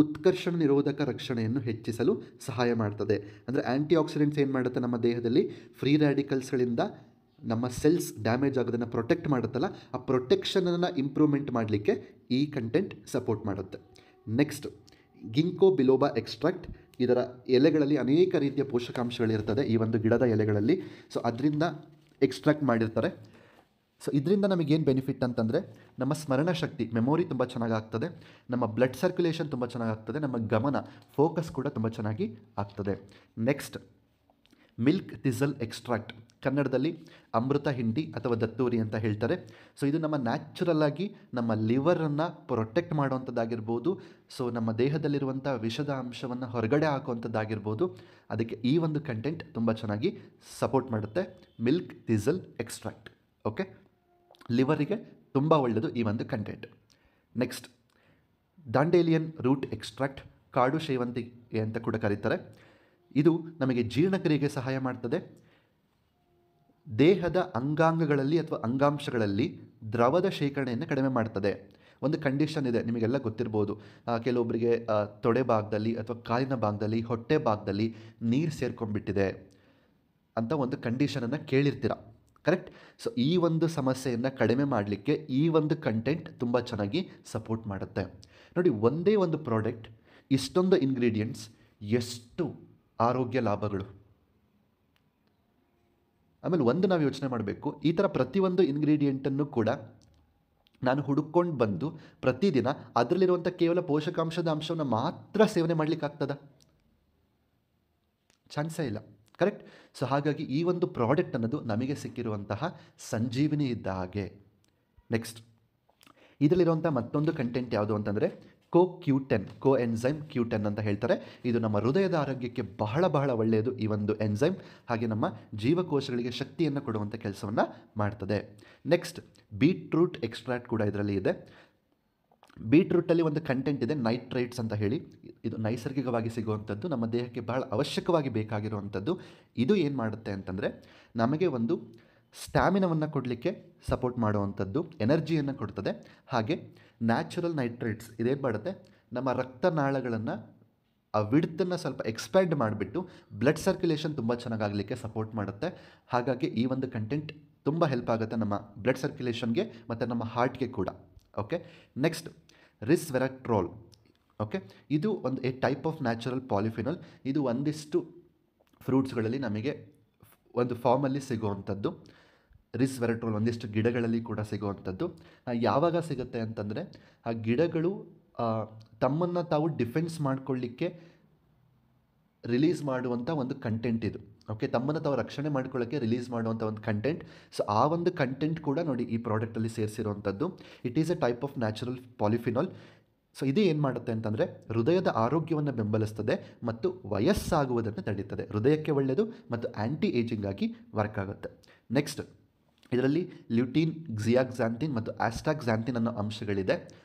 ಉತ್ಕರ್ಷಣ ನಿರೋಧಕ ರಕ್ಷಣೆಯನ್ನು ಹೆಚ್ಚಿಸಲು ಸಹಾಯ ಮಾಡ್ತದೆ. ಅಂದರೆ ಆ್ಯಂಟಿ ಆಕ್ಸಿಡೆಂಟ್ಸ್ ಏನು ಮಾಡುತ್ತೆ, ನಮ್ಮ ದೇಹದಲ್ಲಿ ಫ್ರೀ ರ್ಯಾಡಿಕಲ್ಸ್ಗಳಿಂದ ನಮ್ಮ ಸೆಲ್ಸ್ ಡ್ಯಾಮೇಜ್ ಆಗೋದನ್ನು ಪ್ರೊಟೆಕ್ಟ್ ಮಾಡುತ್ತಲ್ಲ, ಆ ಪ್ರೊಟೆಕ್ಷನನ್ನು ಇಂಪ್ರೂವ್ಮೆಂಟ್ ಮಾಡಲಿಕ್ಕೆ ಈ ಕಂಟೆಂಟ್ ಸಪೋರ್ಟ್ ಮಾಡುತ್ತೆ. Next ginkgo biloba extract. ಇದರ ಎಲೆಗಳಲ್ಲಿ ಅನೇಕ ರೀತಿಯ ಪೋಷಕಾಂಶಗಳಿರ್ತದೆ ಈ ಒಂದು ಗಿಡದ ಎಲೆಗಳಲ್ಲಿ. ಸೊ ಅದರಿಂದ ಎಕ್ಸ್ಟ್ರಾಕ್ಟ್ ಮಾಡಿರ್ತಾರೆ. ಸೊ ಇದರಿಂದ ನಮಗೇನು ಬೆನಿಫಿಟ್ ಅಂತಂದರೆ ನಮ್ಮ ಸ್ಮರಣ ಶಕ್ತಿ, ಮೆಮೊರಿ ತುಂಬ ಚೆನ್ನಾಗಾಗ್ತದೆ, ನಮ್ಮ ಬ್ಲಡ್ ಸರ್ಕ್ಯುಲೇಷನ್ ತುಂಬ ಚೆನ್ನಾಗಾಗ್ತದೆ, ನಮ್ಮ ಗಮನ, ಫೋಕಸ್ ಕೂಡ ತುಂಬ ಚೆನ್ನಾಗಿ ಆಗ್ತದೆ. ನೆಕ್ಸ್ಟ್ ಮಿಲ್ಕ್ ಥಿಸಲ್ ಎಕ್ಸ್ಟ್ರಾಕ್ಟ್, ಕನ್ನಡದಲ್ಲಿ ಅಮೃತ ಹಿಂಡಿ ಅಥವಾ ದತ್ತೂರಿ ಅಂತ ಹೇಳ್ತಾರೆ. ಸೊ ಇದು ನಮ್ಮ ನ್ಯಾಚುರಲ್ಲಾಗಿ ನಮ್ಮ ಲಿವರನ್ನು ಪ್ರೊಟೆಕ್ಟ್ ಮಾಡುವಂಥದ್ದಾಗಿರ್ಬೋದು, ಸೊ ನಮ್ಮ ದೇಹದಲ್ಲಿರುವಂಥ ವಿಷದ ಅಂಶವನ್ನು ಹೊರಗಡೆ ಹಾಕುವಂಥದ್ದಾಗಿರ್ಬೋದು. ಅದಕ್ಕೆ ಈ ಒಂದು ಕಂಟೆಂಟ್ ತುಂಬ ಚೆನ್ನಾಗಿ ಸಪೋರ್ಟ್ ಮಾಡುತ್ತೆ, ಮಿಲ್ಕ್ ಥಿಸಲ್ ಎಕ್ಸ್ಟ್ರಾಕ್ಟ್. ಓಕೆ, ಲಿವರಿಗೆ ತುಂಬ ಒಳ್ಳೆಯದು ಈ ಒಂದು content. Next dandelion root extract, ಕಾಡು ಸೇವಂತಿಗೆ ಅಂತ ಕೂಡ ಕರೀತಾರೆ. ಇದು ನಮಗೆ ಜೀರ್ಣಕ್ರಿಯೆಗೆ ಸಹಾಯ ಮಾಡ್ತದೆ. ದೇಹದ ಅಂಗಾಂಗಗಳಲ್ಲಿ ಅಥವಾ ಅಂಗಾಂಶಗಳಲ್ಲಿ ದ್ರವದ ಶೇಖರಣೆಯನ್ನು ಕಡಿಮೆ ಮಾಡ್ತದೆ. ಒಂದು ಕಂಡೀಷನ್ ಇದೆ, ನಿಮಗೆಲ್ಲ ಗೊತ್ತಿರ್ಬೋದು, ಕೆಲವೊಬ್ಬರಿಗೆ ತೊಡೆ ಭಾಗದಲ್ಲಿ ಅಥವಾ ಕಾಲಿನ ಭಾಗದಲ್ಲಿ, ಹೊಟ್ಟೆ ಭಾಗದಲ್ಲಿ ನೀರು ಸೇರ್ಕೊಂಡ್ಬಿಟ್ಟಿದೆ ಅಂತ ಒಂದು ಕಂಡೀಷನನ್ನು ಕೇಳಿರ್ತೀರ, ಕರೆಕ್ಟ್? ಸೊ ಈ ಒಂದು ಸಮಸ್ಯೆಯನ್ನು ಕಡಿಮೆ ಮಾಡಲಿಕ್ಕೆ ಈ ಒಂದು ಕಂಟೆಂಟ್ ತುಂಬ ಚೆನ್ನಾಗಿ ಸಪೋರ್ಟ್ ಮಾಡುತ್ತೆ. ನೋಡಿ, ಒಂದೇ ಒಂದು ಪ್ರಾಡಕ್ಟ್, ಇಷ್ಟೊಂದು ಇಂಗ್ರೀಡಿಯೆಂಟ್ಸ್, ಎಷ್ಟು ಆರೋಗ್ಯ ಲಾಭಗಳು. ಆಮೇಲೆ ಒಂದು ನಾವು ಯೋಚನೆ ಮಾಡಬೇಕು, ಈ ಥರ ಪ್ರತಿಯೊಂದು ಇಂಗ್ರೀಡಿಯೆಂಟನ್ನು ಕೂಡ ನಾನು ಹುಡುಕೊಂಡು ಬಂದು ಪ್ರತಿದಿನ ಅದರಲ್ಲಿರುವಂಥ ಕೇವಲ ಪೋಷಕಾಂಶದ ಅಂಶವನ್ನು ಮಾತ್ರ ಸೇವನೆ ಮಾಡಲಿಕ್ಕಾಗ್ತದ? ಚಾನ್ಸೇ ಇಲ್ಲ, ಕರೆಕ್ಟ್? ಸೊ ಹಾಗಾಗಿ ಈ ಒಂದು ಪ್ರಾಡಕ್ಟ್ ಅನ್ನೋದು ನಮಗೆ ಸಿಕ್ಕಿರುವಂತಹ ಸಂಜೀವಿನಿ ಇದ್ದ ಹಾಗೆ. ನೆಕ್ಸ್ಟ್ ಇದರಲ್ಲಿರುವಂಥ ಮತ್ತೊಂದು ಕಂಟೆಂಟ್ ಯಾವುದು ಅಂತಂದರೆ ಕೋ ಎನ್ಸೈಮ್ Q10 ಅಂತ ಹೇಳ್ತಾರೆ. ಇದು ನಮ್ಮ ಹೃದಯದ ಆರೋಗ್ಯಕ್ಕೆ ಬಹಳ ಬಹಳ ಒಳ್ಳೆಯದು ಈ ಒಂದು ಎನ್ಸೈಮ್. ಹಾಗೆ ನಮ್ಮ ಜೀವಕೋಶಗಳಿಗೆ ಶಕ್ತಿಯನ್ನು ಕೊಡುವಂಥ ಕೆಲಸವನ್ನು ಮಾಡ್ತದೆ. ನೆಕ್ಸ್ಟ್ ಬೀಟ್ರೂಟ್ ಎಕ್ಸ್ಟ್ರಾಕ್ಟ್ ಕೂಡ ಇದರಲ್ಲಿ ಇದೆ. ಬೀಟ್ರೂಟಲ್ಲಿ ಒಂದು ಕಂಟೆಂಟ್ ಇದೆ ನೈಟ್ರೈಟ್ಸ್ ಅಂತ ಹೇಳಿ. ಇದು ನೈಸರ್ಗಿಕವಾಗಿ ಸಿಗುವಂಥದ್ದು, ನಮ್ಮ ದೇಹಕ್ಕೆ ಬಹಳ ಅವಶ್ಯಕವಾಗಿ ಬೇಕಾಗಿರುವಂಥದ್ದು. ಇದು ಏನು ಮಾಡುತ್ತೆ ಅಂತಂದರೆ ನಮಗೆ ಒಂದು ಸ್ಟ್ಯಾಮಿನವನ್ನು ಕೊಡಲಿಕ್ಕೆ ಸಪೋರ್ಟ್ ಮಾಡುವಂಥದ್ದು, ಎನರ್ಜಿಯನ್ನು ಕೊಡ್ತದೆ. ಹಾಗೆ ನ್ಯಾಚುರಲ್ ನೈಟ್ರೇಟ್ಸ್ ಇದೇನು ಮಾಡುತ್ತೆ, ನಮ್ಮ ರಕ್ತನಾಳಗಳನ್ನು ಆ ವಿಡ್ತನ್ನು ಸ್ವಲ್ಪ ಎಕ್ಸ್ಪ್ಯಾಂಡ್ ಮಾಡಿಬಿಟ್ಟು ಬ್ಲಡ್ ಸರ್ಕ್ಯುಲೇಷನ್ ತುಂಬ ಚೆನ್ನಾಗಾಗಲಿಕ್ಕೆ ಸಪೋರ್ಟ್ ಮಾಡುತ್ತೆ. ಹಾಗಾಗಿ ಈ ಒಂದು ಕಂಟೆಂಟ್ ತುಂಬ ಹೆಲ್ಪ್ ಆಗುತ್ತೆ ನಮ್ಮ ಬ್ಲಡ್ ಸರ್ಕ್ಯುಲೇಷನ್ಗೆ ಮತ್ತು ನಮ್ಮ ಹಾರ್ಟ್ಗೆ ಕೂಡ. Okay, next ರಿಸ್ವೆರಟ್ರೋಲ್. ಓಕೆ, ಇದು ಒಂದು ಟೈಪ್ ಆಫ್ ನ್ಯಾಚುರಲ್ ಪಾಲಿಫಿನಲ್. ಇದು ಒಂದಿಷ್ಟು ಫ್ರೂಟ್ಸ್ಗಳಲ್ಲಿ ನಮಗೆ ಒಂದು ಫಾರ್ಮಲ್ಲಿ ಸಿಗುವಂಥದ್ದು. ರಿಸ್ವೆರಟ್ರೋಲ್ ಒಂದಿಷ್ಟು ಗಿಡಗಳಲ್ಲಿ ಕೂಡ ಸಿಗುವಂಥದ್ದು. ಯಾವಾಗ ಸಿಗುತ್ತೆ ಅಂತಂದರೆ ಆ ಗಿಡಗಳು ತಮ್ಮನ್ನು ತಾವು ಡಿಫೆನ್ಸ್ ಮಾಡಿಕೊಳ್ಳಿಕ್ಕೆ ರಿಲೀಸ್ ಮಾಡುವಂಥ ಒಂದು ಕಂಟೆಂಟ್ ಇದು. ಓಕೆ, ತಮ್ಮನ್ನು ತಾವು ರಕ್ಷಣೆ ಮಾಡ್ಕೊಳ್ಳೋಕ್ಕೆ ರಿಲೀಸ್ ಮಾಡುವಂಥ ಒಂದು ಕಂಟೆಂಟ್. ಸೊ ಆ ಒಂದು ಕಂಟೆಂಟ್ ಕೂಡ ನೋಡಿ ಈ ಪ್ರಾಡಕ್ಟಲ್ಲಿ ಸೇರಿಸಿರುವಂಥದ್ದು. It is a type of natural polyphenol. So ಇದು ಏನು ಮಾಡುತ್ತೆ ಅಂತಂದರೆ ಹೃದಯದ ಆರೋಗ್ಯವನ್ನು ಬೆಂಬಲಿಸ್ತದೆ ಮತ್ತು ವಯಸ್ಸಾಗುವುದನ್ನು ತಡೀತದೆ. ಹೃದಯಕ್ಕೆ ಒಳ್ಳೆಯದು ಮತ್ತು ಆ್ಯಂಟಿ ಏಜಿಂಗ್ ಆಗಿ ವರ್ಕ್ ಆಗುತ್ತೆ. ನೆಕ್ಸ್ಟ್, ಇದರಲ್ಲಿ ಲ್ಯೂಟೀನ್, ಜಿಯಾಕ್ಸಾಂಥಿನ್ ಮತ್ತು ಆಸ್ಟಾಕ್ಸಾಂಥಿನ್ ಅನ್ನೋ ಅಂಶಗಳಿದೆ.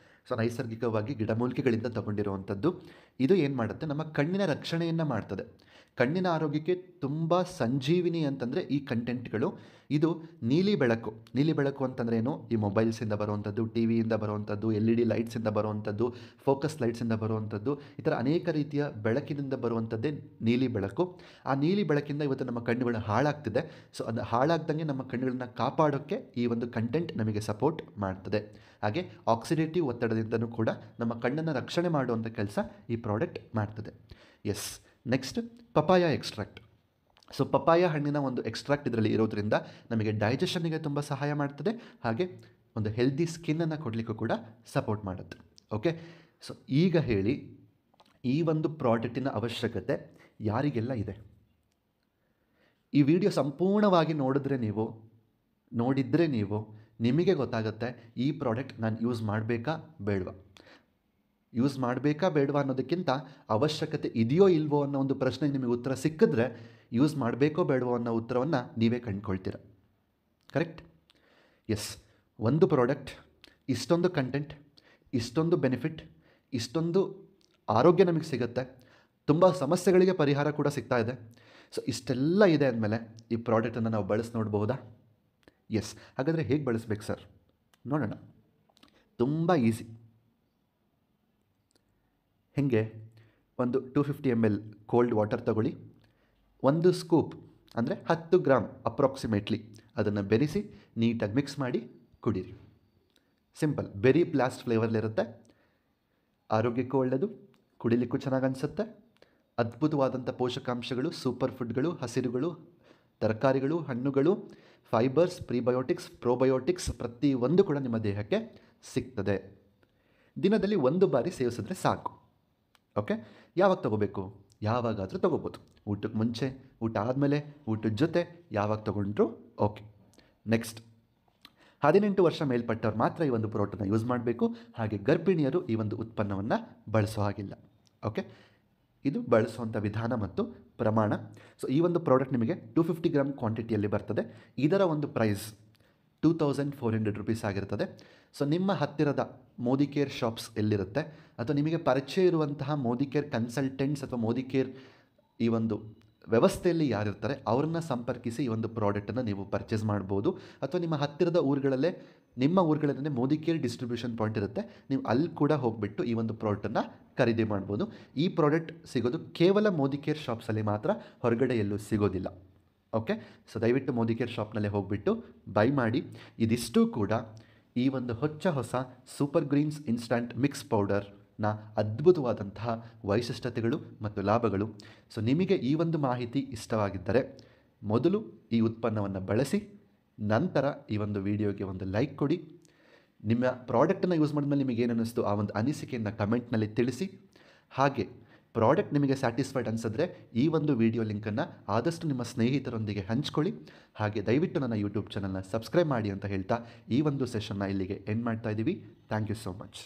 ಸೊ ನೈಸರ್ಗಿಕವಾಗಿ ಗಿಡಮೂಲಿಕೆಗಳಿಂದ ತಗೊಂಡಿರುವಂಥದ್ದು. ಇದು ಏನು ಮಾಡುತ್ತೆ, ನಮ್ಮ ಕಣ್ಣಿನ ರಕ್ಷಣೆಯನ್ನು ಮಾಡ್ತದೆ. ಕಣ್ಣಿನ ಆರೋಗ್ಯಕ್ಕೆ ತುಂಬ ಸಂಜೀವಿನಿ ಅಂತಂದರೆ ಈ ಕಂಟೆಂಟ್ಗಳು. ಇದು ನೀಲಿ ಬೆಳಕು ಅಂತಂದರೆ ಏನು, ಈ ಮೊಬೈಲ್ಸಿಂದ ಬರುವಂಥದ್ದು, ಟಿ ವಿಯಿಂದ ಬರುವಂಥದ್ದು, LED ಲೈಟ್ಸಿಂದ ಬರುವಂಥದ್ದು, ಫೋಕಸ್ ಲೈಟ್ಸಿಂದ ಬರುವಂಥದ್ದು, ಈ ಥರ ಅನೇಕ ರೀತಿಯ ಬೆಳಕಿನಿಂದ ಬರುವಂಥದ್ದೇ ನೀಲಿ ಬೆಳಕು. ಆ ನೀಲಿ ಬೆಳಕಿಂದ ಇವತ್ತು ನಮ್ಮ ಕಣ್ಣುಗಳು ಹಾಳಾಗ್ತಿದೆ. ಸೊ ಅದು ಹಾಳಾಗ್ದಂಗೆ ನಮ್ಮ ಕಣ್ಣುಗಳನ್ನ ಕಾಪಾಡೋಕ್ಕೆ ಈ ಒಂದು ಕಂಟೆಂಟ್ ನಮಗೆ ಸಪೋರ್ಟ್ ಮಾಡ್ತದೆ. ಹಾಗೆ ಆಕ್ಸಿಡೇಟಿವ್ ಒತ್ತಡದಿಂದನೂ ಕೂಡ ನಮ್ಮ ಕಣ್ಣನ್ನು ರಕ್ಷಣೆ ಮಾಡುವಂಥ ಕೆಲಸ ಈ ಪ್ರಾಡಕ್ಟ್ ಮಾಡ್ತದೆ. Yes, next papaya extract. So papaya ಹಣ್ಣಿನ ಒಂದು ಎಕ್ಸ್ಟ್ರಾಕ್ಟ್ ಇದರಲ್ಲಿ ಇರೋದ್ರಿಂದ ನಮಗೆ ಡೈಜೆಷನ್ನಿಗೆ ತುಂಬ ಸಹಾಯ ಮಾಡ್ತದೆ. ಹಾಗೆ ಒಂದು ಹೆಲ್ದಿ ಸ್ಕಿನ್ನನ್ನು ಕೊಡಲಿಕ್ಕೂ ಕೂಡ ಸಪೋರ್ಟ್ ಮಾಡುತ್ತೆ. ಓಕೆ, ಸೊ ಈಗ ಹೇಳಿ, ಈ ಒಂದು ಪ್ರಾಡಕ್ಟಿನ ಅವಶ್ಯಕತೆ ಯಾರಿಗೆಲ್ಲ ಇದೆ? ಈ ವಿಡಿಯೋ ಸಂಪೂರ್ಣವಾಗಿ ನೋಡಿದರೆ ನೀವು ನಿಮಗೆ ಗೊತ್ತಾಗುತ್ತೆ ಈ ಪ್ರಾಡಕ್ಟ್ ನಾನು ಯೂಸ್ ಮಾಡಬೇಕಾ ಬೇಡವಾ. ಯೂಸ್ ಮಾಡಬೇಕಾ ಬೇಡವಾ ಅನ್ನೋದಕ್ಕಿಂತ ಅವಶ್ಯಕತೆ ಇದೆಯೋ ಇಲ್ವೋ ಅನ್ನೋ ಒಂದು ಪ್ರಶ್ನೆಗೆ ನಿಮಗೆ ಉತ್ತರ ಸಿಕ್ಕಿದ್ರೆ ಯೂಸ್ ಮಾಡಬೇಕೋ ಬೇಡವೋ ಅನ್ನೋ ಉತ್ತರವನ್ನು ನೀವೇ ಕಂಡುಕೊಳ್ತೀರ. ಕರೆಕ್ಟ್? ಎಸ್, ಒಂದು ಪ್ರಾಡಕ್ಟ್, ಇಷ್ಟೊಂದು ಕಂಟೆಂಟ್, ಇಷ್ಟೊಂದು ಬೆನಿಫಿಟ್, ಇಷ್ಟೊಂದು ಆರೋಗ್ಯ ನಮಗೆ ಸಿಗುತ್ತೆ, ತುಂಬ ಸಮಸ್ಯೆಗಳಿಗೆ ಪರಿಹಾರ ಕೂಡ ಸಿಗ್ತಾ ಇದೆ. ಸೊ ಇಷ್ಟೆಲ್ಲ ಇದೆ ಅಂದಮೇಲೆ ಈ ಪ್ರಾಡಕ್ಟನ್ನು ನಾವು ಬಳಸಿ ನೋಡಬಹುದಾ? ಎಸ್. ಹಾಗಾದರೆ ಹೇಗೆ ಬಳಸಬೇಕು ಸರ್? ನೋಡೋಣ. ತುಂಬ ಈಸಿ. ಹೇಗೆ? ಒಂದು 250 ml ಕೋಲ್ಡ್ ವಾಟರ್ ತಗೊಳ್ಳಿ. ಒಂದು ಸ್ಕೂಪ್ ಅಂದರೆ 10 ಗ್ರಾಮ್ ಅಪ್ರಾಕ್ಸಿಮೇಟ್ಲಿ ಅದನ್ನು ಬೆರೆಸಿ ನೀಟಾಗಿ ಮಿಕ್ಸ್ ಮಾಡಿ ಕುಡೀರಿ. ಸಿಂಪಲ್. ಬೆರಿ ಬ್ಲಾಸ್ಟ್ ಫ್ಲೇವರ್ಲಿರುತ್ತೆ. ಆರೋಗ್ಯಕ್ಕೂ ಒಳ್ಳೆಯದು, ಕುಡಿಲಿಕ್ಕೂ ಚೆನ್ನಾಗಿ ಅನಿಸುತ್ತೆ. ಅದ್ಭುತವಾದಂಥ ಪೋಷಕಾಂಶಗಳು, ಸೂಪರ್ ಫುಡ್ಗಳು, ಹಸಿರುಗಳು, ತರಕಾರಿಗಳು, ಹಣ್ಣುಗಳು, ಫೈಬರ್ಸ್, ಪ್ರಿಬಯೋಟಿಕ್ಸ್, ಪ್ರೋಬಯೋಟಿಕ್ಸ್ ಪ್ರತಿಯೊಂದು ಕೂಡ ನಿಮ್ಮ ದೇಹಕ್ಕೆ ಸಿಗ್ತದೆ. ದಿನದಲ್ಲಿ 1 ಬಾರಿ ಸೇವಿಸಿದ್ರೆ ಸಾಕು. ಓಕೆ, ಯಾವಾಗ ತಗೋಬೇಕು? ಯಾವಾಗಾದರೂ ತೊಗೋಬೋದು. ಊಟಕ್ಕೆ ಮುಂಚೆ, ಊಟ ಆದಮೇಲೆ, ಊಟದ ಜೊತೆ ಯಾವಾಗ ತೊಗೊಂಡ್ರು ಓಕೆ. ನೆಕ್ಸ್ಟ್, 18 ವರ್ಷ ಮೇಲ್ಪಟ್ಟವ್ರು ಮಾತ್ರ ಈ ಒಂದು ಪ್ರಾಡಕ್ಟನ್ನು ಯೂಸ್ ಮಾಡಬೇಕು. ಹಾಗೆ ಗರ್ಭಿಣಿಯರು ಈ ಒಂದು ಉತ್ಪನ್ನವನ್ನು ಬಳಸೋ ಹಾಗಿಲ್ಲ. ಓಕೆ, ಇದು ಬಳಸುವಂಥ ವಿಧಾನ ಮತ್ತು ಪ್ರಮಾಣ. ಸೊ ಈ ಒಂದು ಪ್ರಾಡಕ್ಟ್ ನಿಮಗೆ 250 ಗ್ರಾಮ್ ಕ್ವಾಂಟಿಟಿಯಲ್ಲಿ ಬರ್ತದೆ. ಇದರ ಒಂದು ಪ್ರೈಸ್ 2400 ರೂಪೀಸ್ ಆಗಿರ್ತದೆ. ಸೊ ನಿಮ್ಮ ಹತ್ತಿರದ ಮೋದಿಕೇರ್ ಶಾಪ್ಸ್ ಎಲ್ಲಿರುತ್ತೆ ಅಥವಾ ನಿಮಗೆ ಪರಿಚಯ ಇರುವಂತಹ ಮೋದಿಕೇರ್ ಕನ್ಸಲ್ಟೆಂಟ್ಸ್ ಅಥವಾ ಮೋದಿಕೇರ್ ಈ ಒಂದು ವ್ಯವಸ್ಥೆಯಲ್ಲಿ ಯಾರಿರ್ತಾರೆ ಅವ್ರನ್ನ ಸಂಪರ್ಕಿಸಿ ಈ ಒಂದು ಪ್ರಾಡಕ್ಟನ್ನು ನೀವು ಪರ್ಚೇಸ್ ಮಾಡ್ಬೋದು. ಅಥವಾ ನಿಮ್ಮ ಹತ್ತಿರದ ನಿಮ್ಮ ಊರುಗಳಲ್ಲೇ ಮೋದಿಕೇರ್ ಡಿಸ್ಟ್ರಿಬ್ಯೂಷನ್ ಪಾಯಿಂಟ್ ಇರುತ್ತೆ, ನೀವು ಅಲ್ಲಿ ಕೂಡ ಹೋಗಿಬಿಟ್ಟು ಈ ಒಂದು ಪ್ರಾಡಕ್ಟನ್ನು ಖರೀದಿ ಮಾಡ್ಬೋದು. ಈ ಪ್ರಾಡಕ್ಟ್ ಸಿಗೋದು ಕೇವಲ ಮೋದಿಕೇರ್ ಶಾಪ್ಸಲ್ಲಿ ಮಾತ್ರ, ಹೊರಗಡೆ ಎಲ್ಲೂ ಸಿಗೋದಿಲ್ಲ. ಓಕೆ, ಸೊ ದಯವಿಟ್ಟು ಮೋದಿಕೇರ್ ಶಾಪ್ನಲ್ಲೇ ಹೋಗಿಬಿಟ್ಟು ಬೈ ಮಾಡಿ. ಇದಿಷ್ಟು ಕೂಡ ಈ ಒಂದು ಹೊಸ ಸೂಪರ್ ಗ್ರೀನ್ಸ್ ಇನ್ಸ್ಟಂಟ್ ಮಿಕ್ಸ್ ಪೌಡರ್ನ ಅದ್ಭುತವಾದಂತಹ ವೈಶಿಷ್ಟ್ಯತೆಗಳು ಮತ್ತು ಲಾಭಗಳು. ಸೊ ನಿಮಗೆ ಈ ಒಂದು ಮಾಹಿತಿ ಇಷ್ಟವಾಗಿದ್ದರೆ ಮೊದಲು ಈ ಉತ್ಪನ್ನವನ್ನು ಬಳಸಿ, ನಂತರ ಈ ಒಂದು ವಿಡಿಯೋಗೆ ಒಂದು ಲೈಕ್ ಕೊಡಿ. ನಿಮ್ಮ ಪ್ರಾಡಕ್ಟನ್ನು ಯೂಸ್ ಮಾಡಿದ್ಮೇಲೆ ನಿಮಗೆ ಏನು ಅನ್ನಿಸ್ತು ಆ ಒಂದು ಅನಿಸಿಕೆಯನ್ನು ಕಮೆಂಟ್ನಲ್ಲಿ ತಿಳಿಸಿ. ಹಾಗೆ ಪ್ರಾಡಕ್ಟ್ ನಿಮಗೆ ಸ್ಯಾಟಿಸ್ಫೈಡ್ ಅನಿಸಿದ್ರೆ ಈ ಒಂದು ವಿಡಿಯೋ ಲಿಂಕನ್ನು ಆದಷ್ಟು ನಿಮ್ಮ ಸ್ನೇಹಿತರೊಂದಿಗೆ ಹಂಚ್ಕೊಳ್ಳಿ. ಹಾಗೆ ದಯವಿಟ್ಟು ನನ್ನ ಯೂಟ್ಯೂಬ್ ಚಾನಲ್ನ ಸಬ್ಸ್ಕ್ರೈಬ್ ಮಾಡಿ ಅಂತ ಹೇಳ್ತಾ ಈ ಒಂದು ಸೆಷನ್ನ ಇಲ್ಲಿಗೆ ಎಂಡ್ ಮಾಡ್ತಾ ಇದ್ದೀವಿ. Thank you so much.